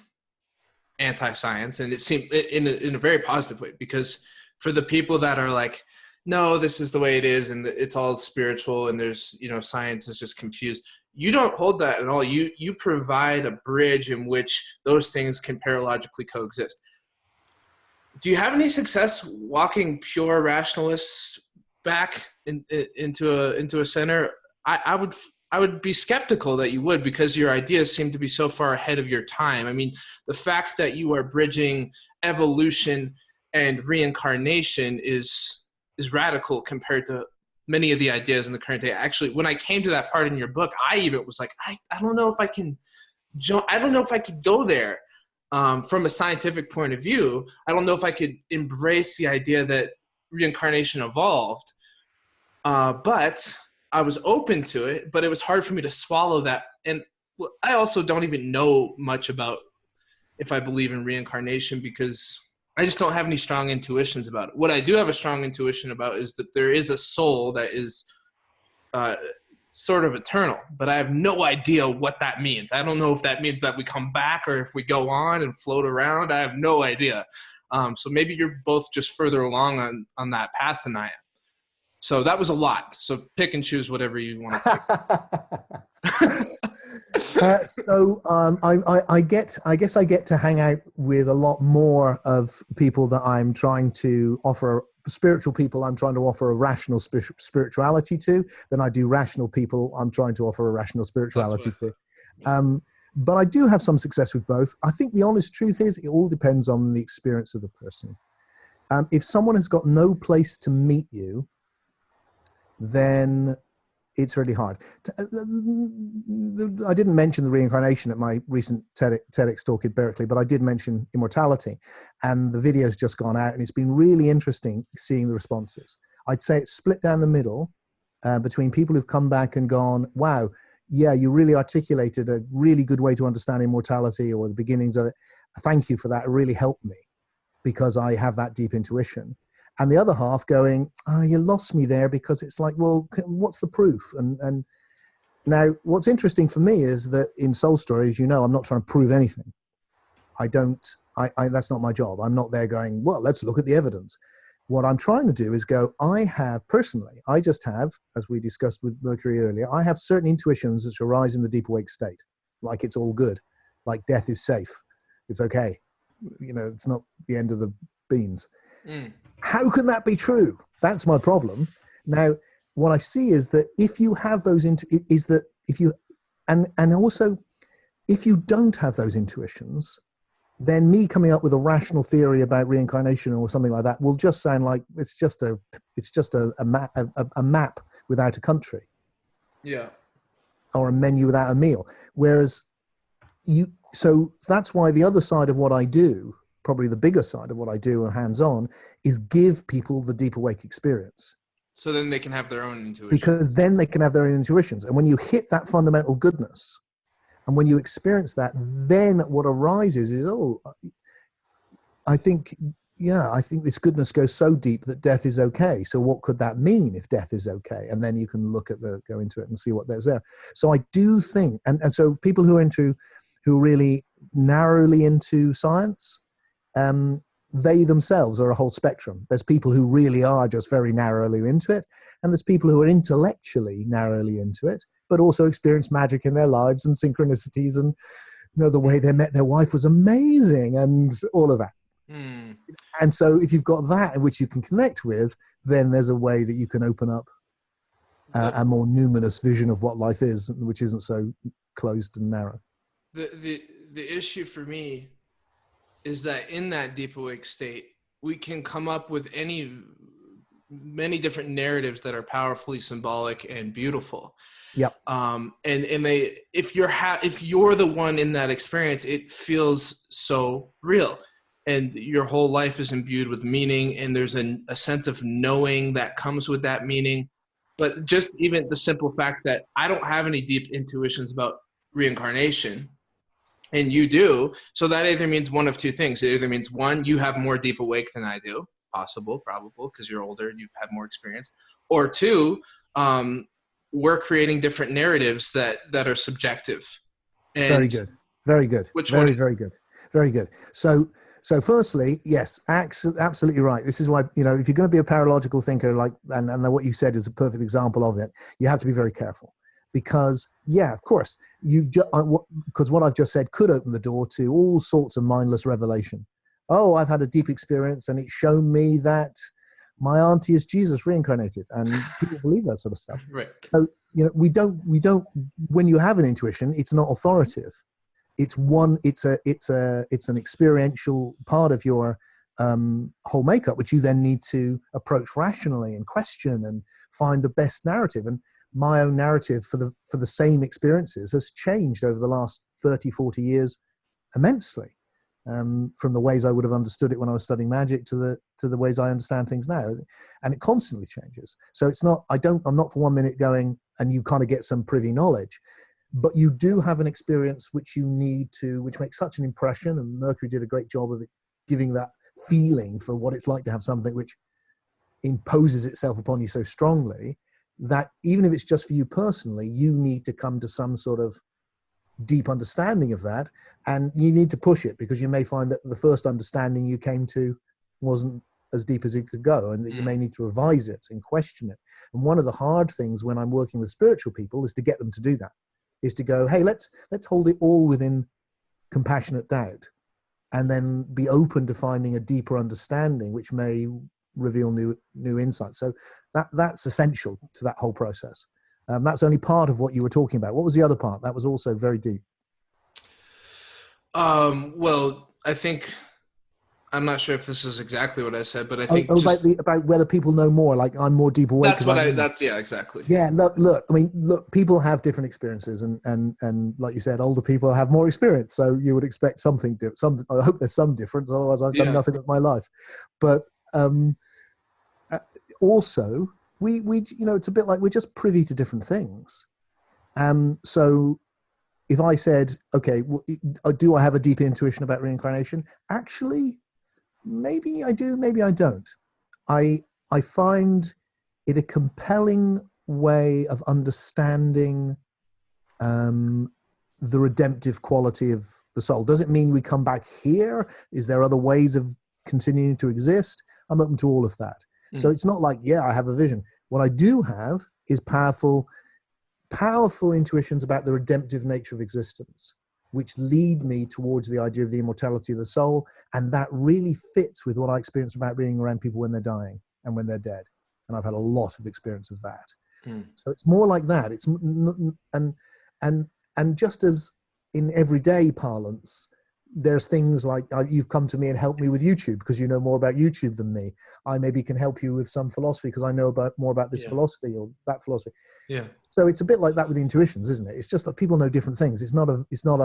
anti-science, and it seemed in a very positive way, because for the people that are like, no, this is the way it is, and it's all spiritual, and there's, you know, science is just confused. You don't hold that at all. You provide a bridge in which those things can paralogically coexist. Do you have any success walking pure rationalists back into a center? I would be skeptical that you would, because your ideas seem to be so far ahead of your time. I mean, the fact that you are bridging evolution and reincarnation is radical compared to many of the ideas in the current day. Actually, when I came to that part in your book, I even was like, I don't know if I can I don't know if I could go there. From a scientific point of view, I don't know if I could embrace the idea that reincarnation evolved, but I was open to it, but it was hard for me to swallow that. And I also don't even know much about if I believe in reincarnation, because I just don't have any strong intuitions about it. What I do have a strong intuition about is that there is a soul that is sort of eternal, but I have no idea what that means. I don't know if that means that we come back or if we go on and float around. I have no idea. So maybe you're both just further along on that path than I am. So that was a lot. So pick and choose whatever you want to take. I guess I get to hang out with a lot more of people that I'm trying to offer, spiritual people I'm trying to offer a rational spirituality to, than I do rational people I'm trying to offer a rational spirituality to. But I do have some success with both. I think the honest truth is it all depends on the experience of the person. If someone has got no place to meet you, then It's really hard. I didn't mention the reincarnation at my recent TEDx talk in Berkeley, but I did mention immortality, and the video's just gone out, and it's been really interesting seeing the responses. I'd say it's split down the middle between people who've come back and gone, wow, yeah, you really articulated a really good way to understand immortality or the beginnings of it. Thank you for that. It really helped me because I have that deep intuition. And the other half going, oh, you lost me there, because it's like, well, what's the proof? And now what's interesting for me is that in Soul Story, as you know, I'm not trying to prove anything. That's not my job. I'm not there going, well, let's look at the evidence. What I'm trying to do is go, I just have, as we discussed with Mercury earlier, I have certain intuitions which arise in the deep awake state. Like it's all good. Like death is safe. It's okay. It's not the end of the beans. Mm. How can that be true? That's my problem. Now, what I see is that if you have those, and also if you don't have those intuitions, then me coming up with a rational theory about reincarnation or something like that will just sound like it's just a map without a country. Yeah. Or a menu without a meal. Whereas so that's why the other side of what I do, probably the bigger side of what I do hands-on, is give people the deep awake experience. So then they can have their own intuition. Because then they can have their own intuitions. And when you hit that fundamental goodness, and when you experience that, then what arises is, I think this goodness goes so deep that death is okay. So what could that mean if death is okay? And then you can go into it and see what there's there. So I do think, and so people who are really narrowly into science, they themselves are a whole spectrum. There's people who really are just very narrowly into it, and there's people who are intellectually narrowly into it, but also experience magic in their lives and synchronicities, and the way they met their wife was amazing, and all of that. Mm. And so if you've got that which you can connect with, then there's a way that you can open up a more numinous vision of what life is, which isn't so closed and narrow. The issue for me is that in that deep awake state, we can come up with many different narratives that are powerfully symbolic and beautiful. Yep. And if you're the one in that experience, it feels so real, and your whole life is imbued with meaning, and there's a sense of knowing that comes with that meaning. But just even the simple fact that I don't have any deep intuitions about reincarnation, and you do, so that either means one of two things. It either means, one, you have more deep awake than I do, probable, because you're older and you've had more experience, or two, we're creating different narratives that are subjective. And very good. Very good. Very good. So firstly, yes, absolutely right. This is why, if you're going to be a paralogical thinker, and what you said is a perfect example of it, you have to be very careful. Because, yeah, of course, because what I've just said could open the door to all sorts of mindless revelation. Oh, I've had a deep experience, and it's shown me that my auntie is Jesus reincarnated, and people believe that sort of stuff. Right. So, we don't. When you have an intuition, it's not authoritative. It's an experiential part of your whole makeup, which you then need to approach rationally and question and find the best narrative. And my own narrative for the same experiences has changed over the last 30, 40 years immensely, from the ways I would have understood it when I was studying magic to the ways I understand things now, and it constantly changes. So it's not, I'm not for 1 minute going, and you kind of get some privy knowledge, but you do have an experience which which makes such an impression, and Mercury did a great job of it, giving that feeling for what it's like to have something which imposes itself upon you so strongly that even if it's just for you personally, you need to come to some sort of deep understanding of that, and you need to push it, because you may find that the first understanding you came to wasn't as deep as it could go, and that you may need to revise it and question it. And one of the hard things when I'm working with spiritual people is to get them to do that, is to go, hey, let's hold it all within compassionate doubt, and then be open to finding a deeper understanding which may reveal new insights. So that's essential to that whole process. That's only part of what you were talking about. What was the other part? That was also very deep. Well, I think I'm not sure if this is exactly what I said, but I think About whether people know more, like I'm more deep awake. Yeah, exactly. Yeah, look. I mean, look. People have different experiences, and like you said, older people have more experience. So you would expect something different. I hope there's some difference. Otherwise, I've done nothing with my life. But also, we it's a bit like we're just privy to different things. So if I said, okay, do I have a deep intuition about reincarnation? Actually, maybe I do, maybe I don't. I find it a compelling way of understanding the redemptive quality of the soul. Does it mean we come back here? Is there other ways of continuing to exist? I'm open to all of that. So it's not like, I have a vision. What I do have is powerful intuitions about the redemptive nature of existence, which lead me towards the idea of the immortality of the soul. And that really fits with what I experience about being around people when they're dying and when they're dead. And I've had a lot of experience of that. So it's more like that. It's and just as in everyday parlance, there's things like you've come to me and helped me with YouTube because you know more about YouTube than me. I maybe can help you with some philosophy because I know more about this philosophy or that philosophy. Yeah. So it's a bit like that with intuitions, isn't it? It's just that people know different things. It's not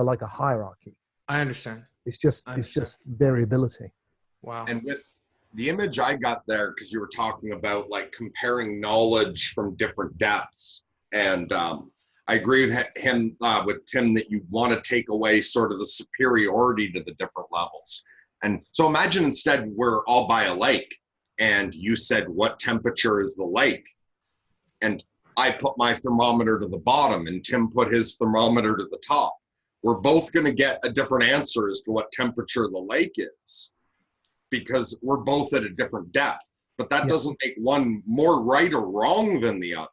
like a hierarchy. I understand. It's just variability. Wow. And with the image I got there, because you were talking about like comparing knowledge from different depths, and I agree with him, with Tim, that you want to take away sort of the superiority to the different levels. And so imagine instead we're all by a lake, and you said, what temperature is the lake? And I put my thermometer to the bottom, and Tim put his thermometer to the top. We're both going to get a different answer as to what temperature the lake is, because we're both at a different depth. But that doesn't make one more right or wrong than the other.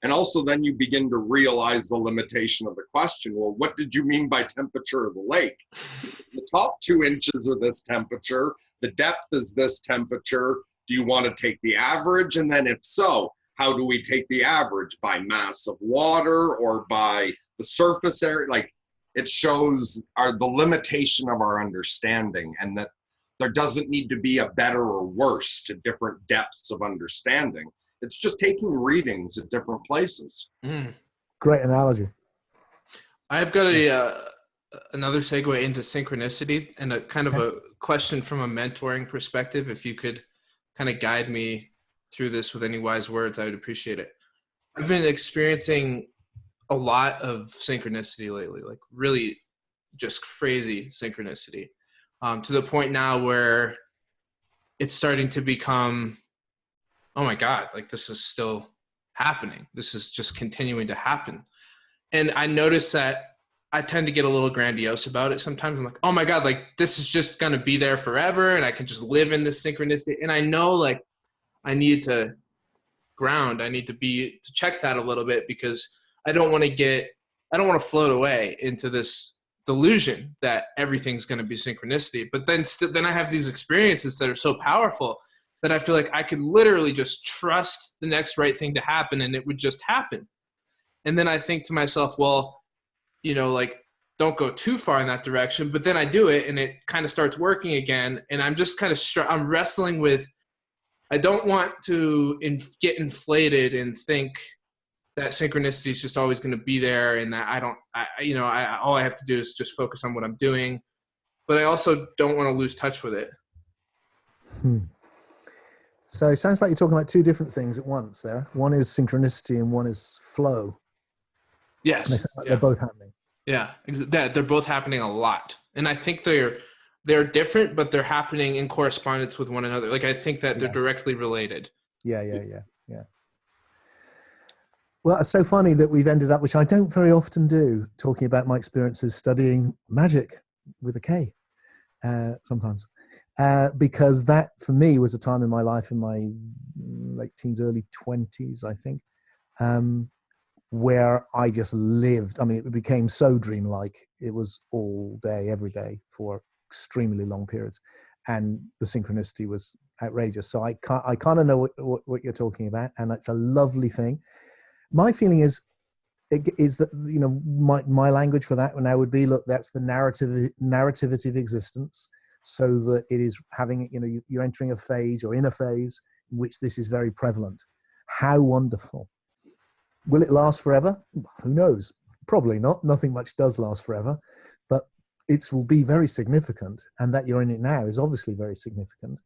And also then you begin to realize the limitation of the question. Well, what did you mean by temperature of the lake? The top 2 inches are this temperature. The depth is this temperature. Do you want to take the average? And then if so, how do we take the average? By mass of water or by the surface area? Like, it shows the limitation of our understanding, and that there doesn't need to be a better or worse to different depths of understanding. It's just taking readings at different places. Great analogy. I've got another segue into synchronicity and a kind of a question from a mentoring perspective. If you could kind of guide me through this with any wise words, I would appreciate it. I've been experiencing a lot of synchronicity lately, like really just crazy synchronicity, to the point now where it's starting to become, oh my God, like this is still happening. This is just continuing to happen. And I notice that I tend to get a little grandiose about it. Sometimes I'm like, oh my God, like this is just going to be there forever. And I can just live in this synchronicity. And I know like I need to ground. I need to check that a little bit, because I don't want to float away into this delusion that everything's going to be synchronicity. But then I have these experiences that are so powerful that I feel like I could literally just trust the next right thing to happen, and it would just happen. And then I think to myself, well, like don't go too far in that direction. But then I do it and it kind of starts working again. And I'm just kind of I'm wrestling with, I don't want to get inflated and think that synchronicity is just always going to be there, and that all I have to do is just focus on what I'm doing. But I also don't want to lose touch with it. So it sounds like you're talking about 2 different things at once there. One is synchronicity and one is flow. Yes. And they sound like they're both happening. Yeah, they're both happening a lot. And I think they're different, but they're happening in correspondence with one another. Like I think that they're directly related. Yeah. Well, it's so funny that we've ended up, which I don't very often do, talking about my experiences studying magic with a K sometimes. Because that, for me, was a time in my life, in my late teens, early 20s, I think, where I just lived. I mean, it became so dreamlike. It was all day, every day for extremely long periods. And the synchronicity was outrageous. So I kind of know what you're talking about. And it's a lovely thing. My feeling is that, my language for that now would be, look, that's the narrativity of existence. so that it is having, you're entering a phase or in a phase in which this is very prevalent. How wonderful. Will it last forever? Who knows? Probably not. Nothing much does last forever, but it will be very significant, and that you're in it now is obviously very significant.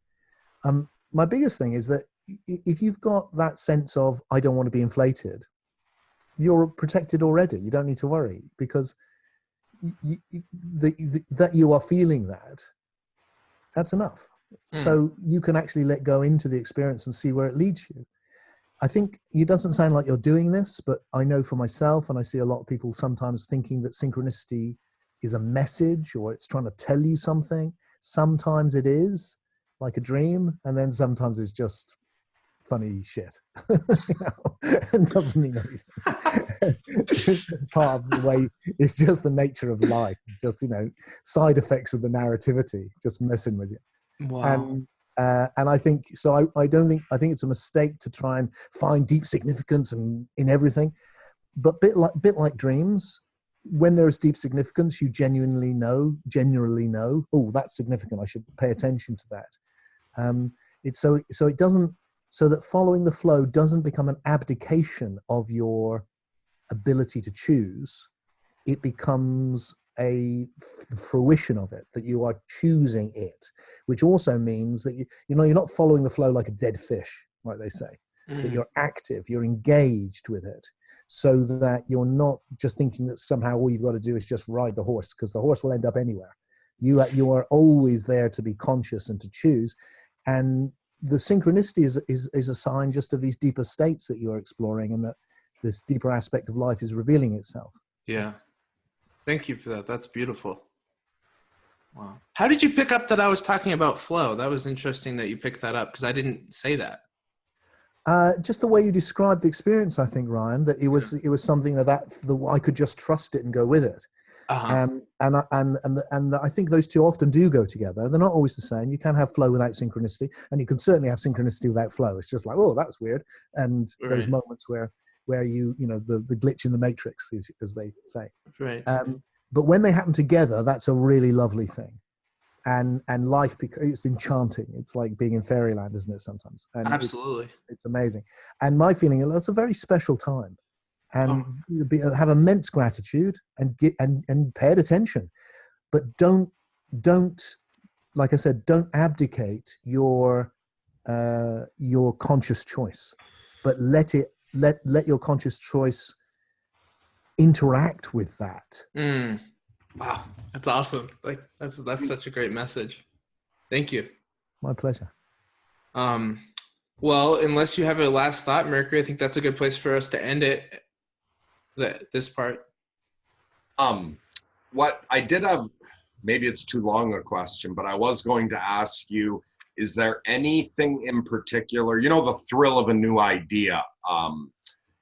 My biggest thing is that if you've got that sense of, I don't want to be inflated, you're protected already. You don't need to worry, because that you are feeling that, that's enough. So you can actually let go into the experience and see where it leads you. I think it doesn't sound like you're doing this, but I know for myself, and I see a lot of people sometimes thinking that synchronicity is a message or it's trying to tell you something. Sometimes it is, like a dream, and then sometimes it's just funny shit. And doesn't mean anything. It's just part of the way, it's just the nature of life, just, side effects of the narrativity, just messing with you. Wow. And I think, so I think it's a mistake to try and find deep significance in everything, but bit like dreams, when there is deep significance, you generally know, oh, that's significant, I should pay attention to that. So that following the flow doesn't become an abdication of your ability to choose. It becomes a fruition of it, that you are choosing it, which also means that you're not following the flow like a dead fish, like they say, that you're active, you're engaged with it, so that you're not just thinking that somehow all you've got to do is just ride the horse, because the horse will end up anywhere. You are always there to be conscious and to choose. And the synchronicity is a sign just of these deeper states that you're exploring, and that this deeper aspect of life is revealing itself. Yeah. Thank you for that. That's beautiful. Wow. How did you pick up that I was talking about flow? That was interesting that you picked that up, because I didn't say that. Just the way you described the experience, I think, Ryan, that it was something that I could just trust it and go with it. And I think those two often do go together. They're not always the same. You can have flow without synchronicity, and you can certainly have synchronicity without flow. It's just like, oh, that's weird. And those moments where the glitch in the matrix, as they say. Right. But when they happen together, that's a really lovely thing. And life, it's enchanting. It's like being in fairyland, isn't it, sometimes? And absolutely. It's amazing. And my feeling is that's a very special time. And have immense gratitude and pay attention, but don't, like I said, don't abdicate your conscious choice, but let your conscious choice interact with that. Wow, that's awesome. Like that's such a great message. Thank you. My pleasure. Well, unless you have a last thought, Mercury, I think that's a good place for us to end it. This part. What I did have, maybe it's too long a question, but I was going to ask you, is there anything in particular, the thrill of a new idea?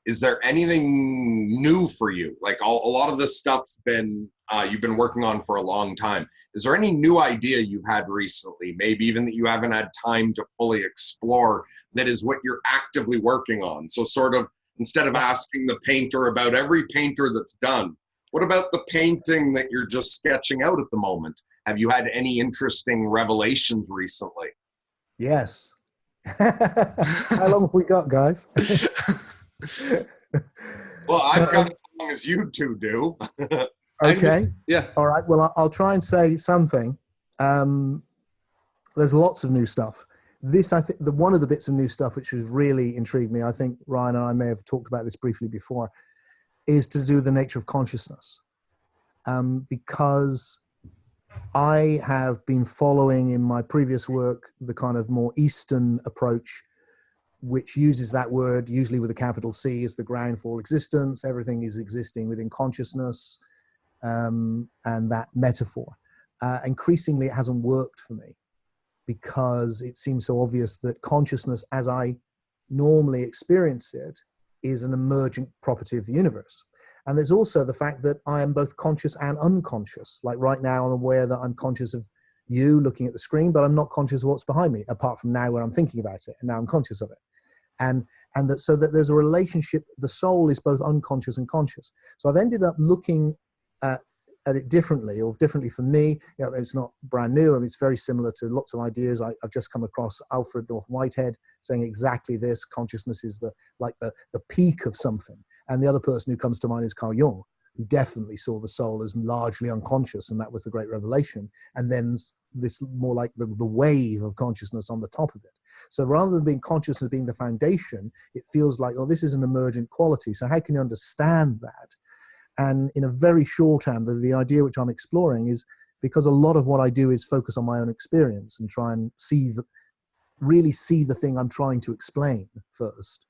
Is there anything new for you? Like a lot of this stuff's been, you've been working on for a long time. Is there any new idea you've had recently, maybe even that you haven't had time to fully explore, that is what you're actively working on? So sort of, instead of asking the painter about every painter that's done, what about the painting that you're just sketching out at the moment? Have you had any interesting revelations recently? Yes. How long have we got, guys? Well, I've got as long as you two do. Okay. Yeah. All right. Well, I'll try and say something. There's lots of new stuff. This, I think, one of the bits of new stuff which has really intrigued me, I think Ryan and I may have talked about this briefly before, is to do with the nature of consciousness. Because I have been following in my previous work the kind of more Eastern approach, which uses that word, usually with a capital C, as the ground for all existence. Everything is existing within consciousness, and that metaphor. Increasingly, it hasn't worked for me, because it seems so obvious that consciousness, as I normally experience it, is an emergent property of the universe. And there's also the fact that I am both conscious and unconscious. Like right now, I'm aware that I'm conscious of you looking at the screen, but I'm not conscious of what's behind me, apart from now when I'm thinking about it, and now I'm conscious of it. So that there's a relationship, the soul is both unconscious and conscious. So I've ended up looking at at it differently, or differently for me. It's not brand new. I mean, it's very similar to lots of ideas. I've just come across Alfred North Whitehead saying exactly this. Consciousness is the peak of something. And the other person who comes to mind is Carl Jung, who definitely saw the soul as largely unconscious, and that was the great revelation. And then this more like the wave of consciousness on the top of it. So rather than being consciousness being the foundation, it feels like, oh, this is an emergent quality. So how can you understand that? And in a very shorthand, the idea which I'm exploring is, because a lot of what I do is focus on my own experience and try and really see the thing I'm trying to explain first,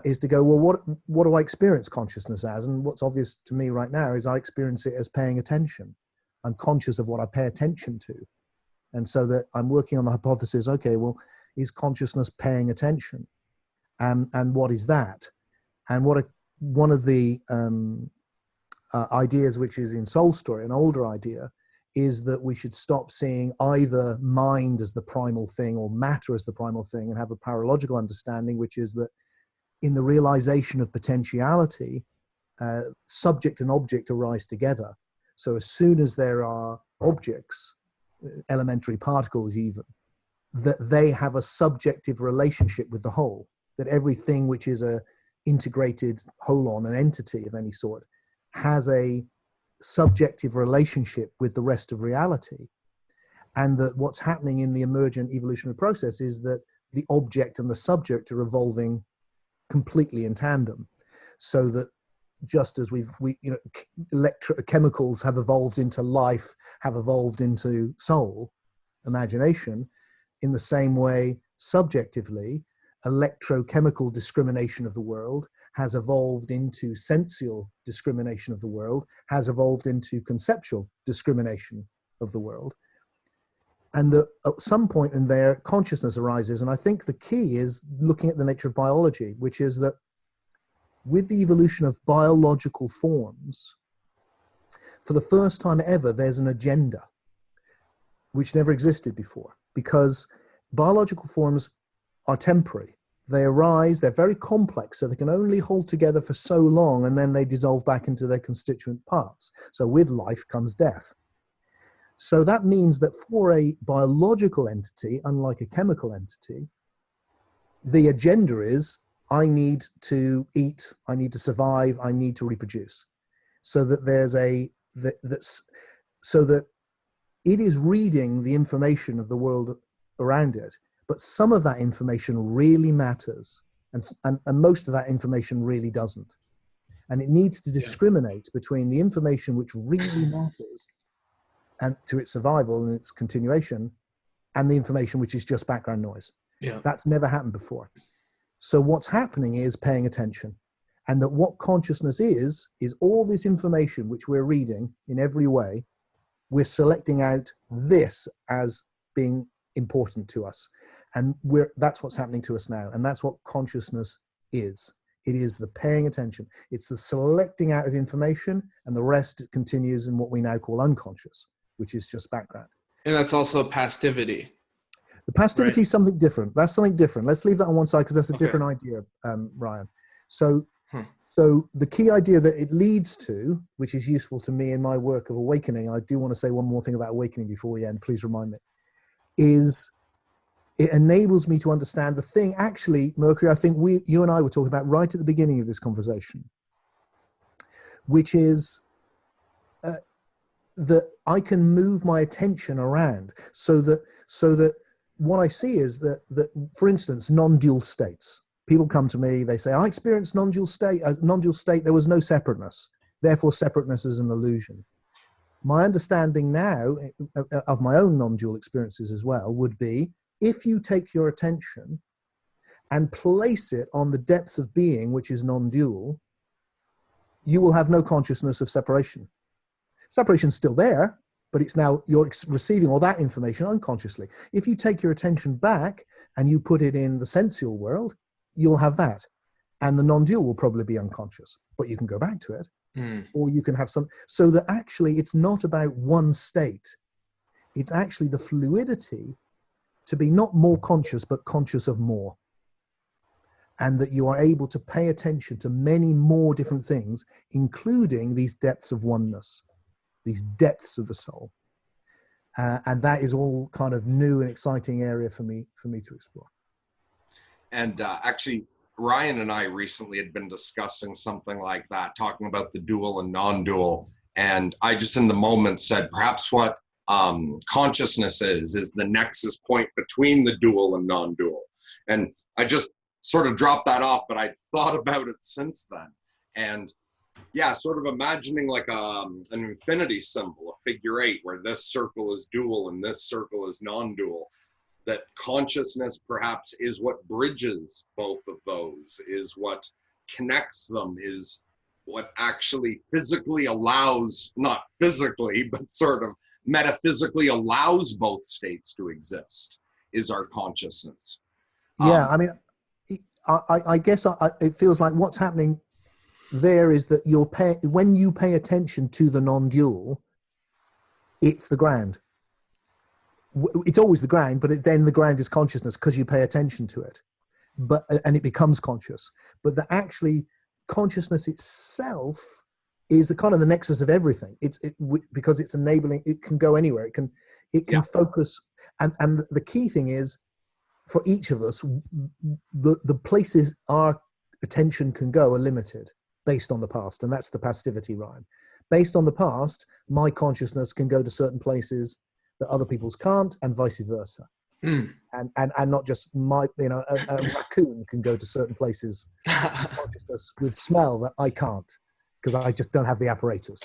is to go, well, what do I experience consciousness as? And what's obvious to me right now is I experience it as paying attention. I'm conscious of what I pay attention to. And so that I'm working on the hypothesis, okay, well, is consciousness paying attention? And what is that? And one of the ideas which is in Soul Story, an older idea, is that we should stop seeing either mind as the primal thing or matter as the primal thing, and have a paralogical understanding, which is that in the realization of potentiality, subject and object arise together. So as soon as there are objects, elementary particles even, that they have a subjective relationship with the whole, that everything which is a integrated whole, an entity of any sort, has a subjective relationship with the rest of reality. And that what's happening in the emergent evolutionary process is that the object and the subject are evolving completely in tandem, so that just as chemicals have evolved into life, have evolved into soul, imagination, in the same way, subjectively, electrochemical discrimination of the world has evolved into sensual discrimination of the world, has evolved into conceptual discrimination of the world. And that at some point in there, consciousness arises. And I think the key is looking at the nature of biology, which is that with the evolution of biological forms, for the first time ever, there's an agenda which never existed before, because biological forms are temporary. They arise, they're very complex, so they can only hold together for so long, and then they dissolve back into their constituent parts. So with life comes death. So that means that for a biological entity, unlike a chemical entity, the agenda is, I need to eat, I need to survive, I need to reproduce. So that there's so that it is reading the information of the world around it, but some of that information really matters, and most of that information really doesn't. And it needs to discriminate between the information which really matters and to its survival and its continuation, and the information which is just background noise. Yeah. That's never happened before. So what's happening is paying attention. And that what consciousness is all this information which we're reading in every way. We're selecting out this as being important to us. And that's what's happening to us now. And that's what consciousness is. It is the paying attention. It's the selecting out of information, and the rest continues in what we now call unconscious, which is just background. And that's also passivity. The passivity is something different. That's something different. Let's leave that on one side, because that's a different idea, Ryan. So the key idea that it leads to, which is useful to me in my work of awakening, I do want to say one more thing about awakening before we end, please remind me, is it enables me to understand the thing. Actually, Mercury, I think you and I were talking about right at the beginning of this conversation, which is that I can move my attention around, so that what I see is that for instance, non-dual states. People come to me, they say, I experienced non-dual state. Non-dual state, there was no separateness. Therefore, separateness is an illusion. My understanding now of my own non-dual experiences as well would be, if you take your attention and place it on the depths of being, which is non-dual, you will have no consciousness of separation. Separation's still there, but it's now you're receiving all that information unconsciously. If you take your attention back and you put it in the sensual world, you'll have that. And the non-dual will probably be unconscious, but you can go back to it. Or you can have some, so that actually it's not about one state. It's actually the fluidity to be not more conscious, but conscious of more. And that you are able to pay attention to many more different things, including these depths of oneness. these depths of the soul. And that is all kind of new and exciting area for me to explore. And actually, Ryan and I recently had been discussing something like that, talking about the dual and non-dual. And I just in the moment said, perhaps what consciousness is the nexus point between the dual and non-dual. And I just sort of dropped that off, but I thought about it since then. And yeah, sort of imagining like an infinity symbol, a figure 8, where this circle is dual and this circle is non-dual. That consciousness perhaps is what bridges both of those, is what connects them, is what actually physically allows, not physically, but sort of metaphysically allows both states to exist, is our consciousness. Yeah, I mean, I guess it feels like what's happening there is that when you pay attention to the non-dual, it's the ground. It's always the ground, but then the ground is consciousness because you pay attention to it, and it becomes conscious. But actually consciousness itself is the kind of the nexus of everything. Because it's enabling. It can go anywhere. It can focus, and the key thing is for each of us, the places our attention can go are limited based on the past, and that's the passivity, Ryan. Based on the past, my consciousness can go to certain places that other people's can't, and vice versa. And not just a raccoon can go to certain places consciousness with smell that I can't, because I just don't have the apparatus.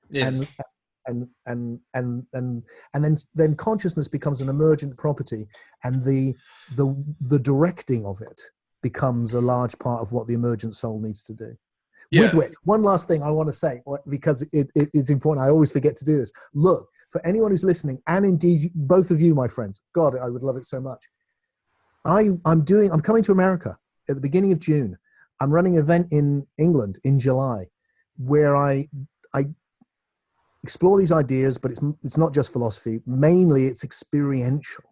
Yes. And then consciousness becomes an emergent property, and the directing of it becomes a large part of what the emergent soul needs to do. Yeah. With which, one last thing I want to say, because it's important, I always forget to do this. Look, for anyone who's listening, and indeed both of you, my friends, God, I would love it so much. I'm coming to America at the beginning of June. I'm running an event in England in July, where I explore these ideas, but it's not just philosophy. Mainly, it's experiential.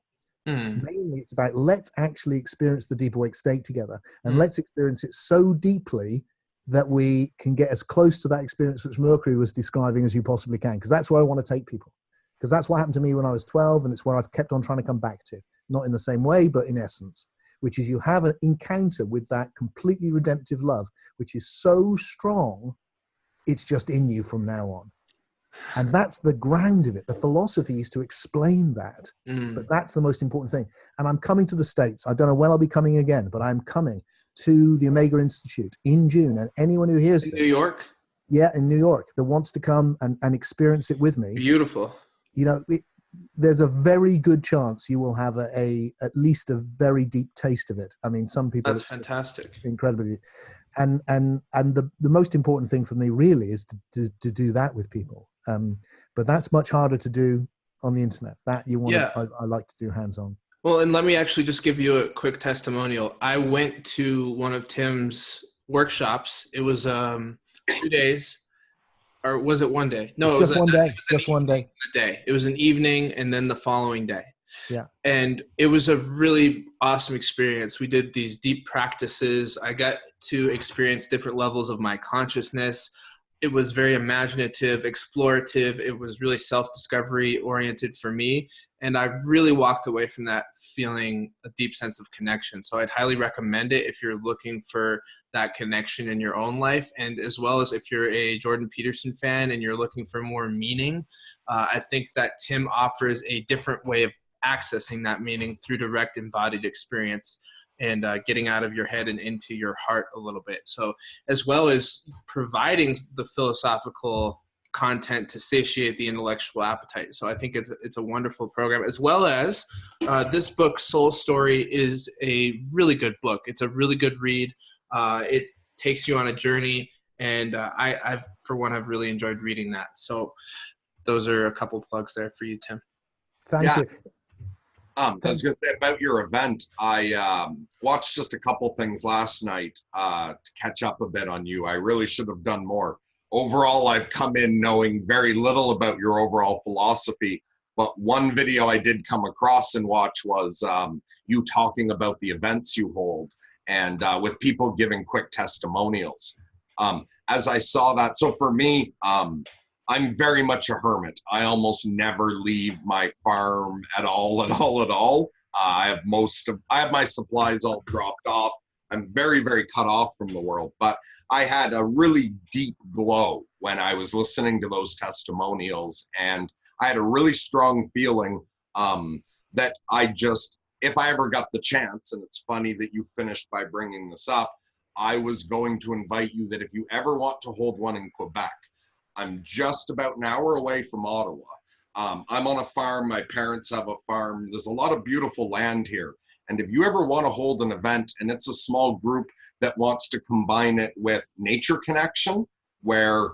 Mainly, it's about let's actually experience the deep awake state together, and let's experience it so deeply that we can get as close to that experience which Mercury was describing as you possibly can, because that's where I want to take people. Because that's what happened to me when I was 12, and it's where I've kept on trying to come back to. Not in the same way, but in essence, which is you have an encounter with that completely redemptive love, which is so strong, it's just in you from now on. And that's the ground of it. The philosophy is to explain that, but that's the most important thing. And I'm coming to the States. I don't know when I'll be coming again, but I'm coming to the Omega Institute in June. And anyone who hears this. New York? Yeah, in New York, that wants to come and experience it with me. Beautiful. There's a very good chance you will have at least a very deep taste of it. I mean, some people. That's fantastic. Incredibly. And the most important thing for me really is to do that with people. But that's much harder to do on the internet. That you want I like to do hands-on. Well, and let me actually just give you a quick testimonial. I went to one of Tim's workshops. It was 2 days, or was it 1 day? No, it was just one day. Just one day. A day. It was an evening, and then the following day. Yeah. And it was a really awesome experience. We did these deep practices. I got to experience different levels of my consciousness. It was very imaginative, explorative. It was really self-discovery oriented for me. And I really walked away from that feeling a deep sense of connection. So I'd highly recommend it if you're looking for that connection in your own life. And as well as if you're a Jordan Peterson fan and you're looking for more meaning, I think that Tim offers a different way of accessing that meaning through direct embodied experience and getting out of your head and into your heart a little bit. So as well as providing the philosophical content to satiate the intellectual appetite. So I think it's a wonderful program, as well as this book, Soul Story, is a really good book. It's a really good read. It takes you on a journey, and I've for one have really enjoyed reading that. So those are a couple plugs there for you, Tim. Thank you. I was going to say about your event, I watched just a couple things last night to catch up a bit on you. I really should have done more. Overall, I've come in knowing very little about your overall philosophy, but one video I did come across and watch was you talking about the events you hold and with people giving quick testimonials. As I saw that, so for me, I'm very much a hermit. I almost never leave my farm at all. I have my supplies all dropped off. I'm very, very cut off from the world. But I had a really deep glow when I was listening to those testimonials, and I had a really strong feeling that if I ever got the chance, and it's funny that you finished by bringing this up, I was going to invite you that if you ever want to hold one in Quebec, I'm just about an hour away from Ottawa. I'm on a farm. My parents have a farm. There's a lot of beautiful land here. And if you ever want to hold an event, and it's a small group that wants to combine it with nature connection, where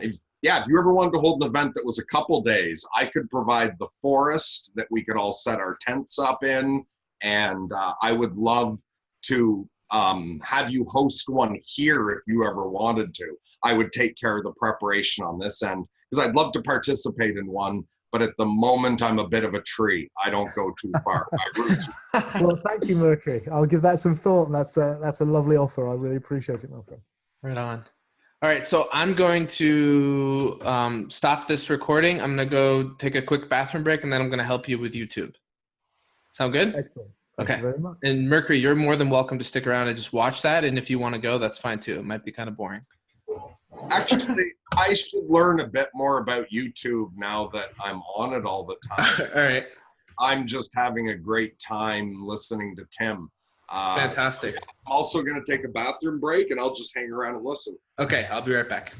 if you ever wanted to hold an event that was a couple days, I could provide the forest that we could all set our tents up in. And I would love to have you host one here if you ever wanted to. I would take care of the preparation on this end because I'd love to participate in one. But at the moment, I'm a bit of a tree. I don't go too far. My roots. Well, thank you, Mercury. I'll give that some thought. And that's a lovely offer. I really appreciate it, my friend. Right on. All right, so I'm going to stop this recording. I'm going to go take a quick bathroom break, and then I'm going to help you with YouTube. Sound good? Excellent. Thank you very much. And Mercury, you're more than welcome to stick around and just watch that. And if you want to go, that's fine too. It might be kind of boring. Actually, I should learn a bit more about YouTube now that I'm on it all the time. All right. I'm just having a great time listening to Tim. Fantastic. So I'm also going to take a bathroom break, and I'll just hang around and listen. Okay, I'll be right back.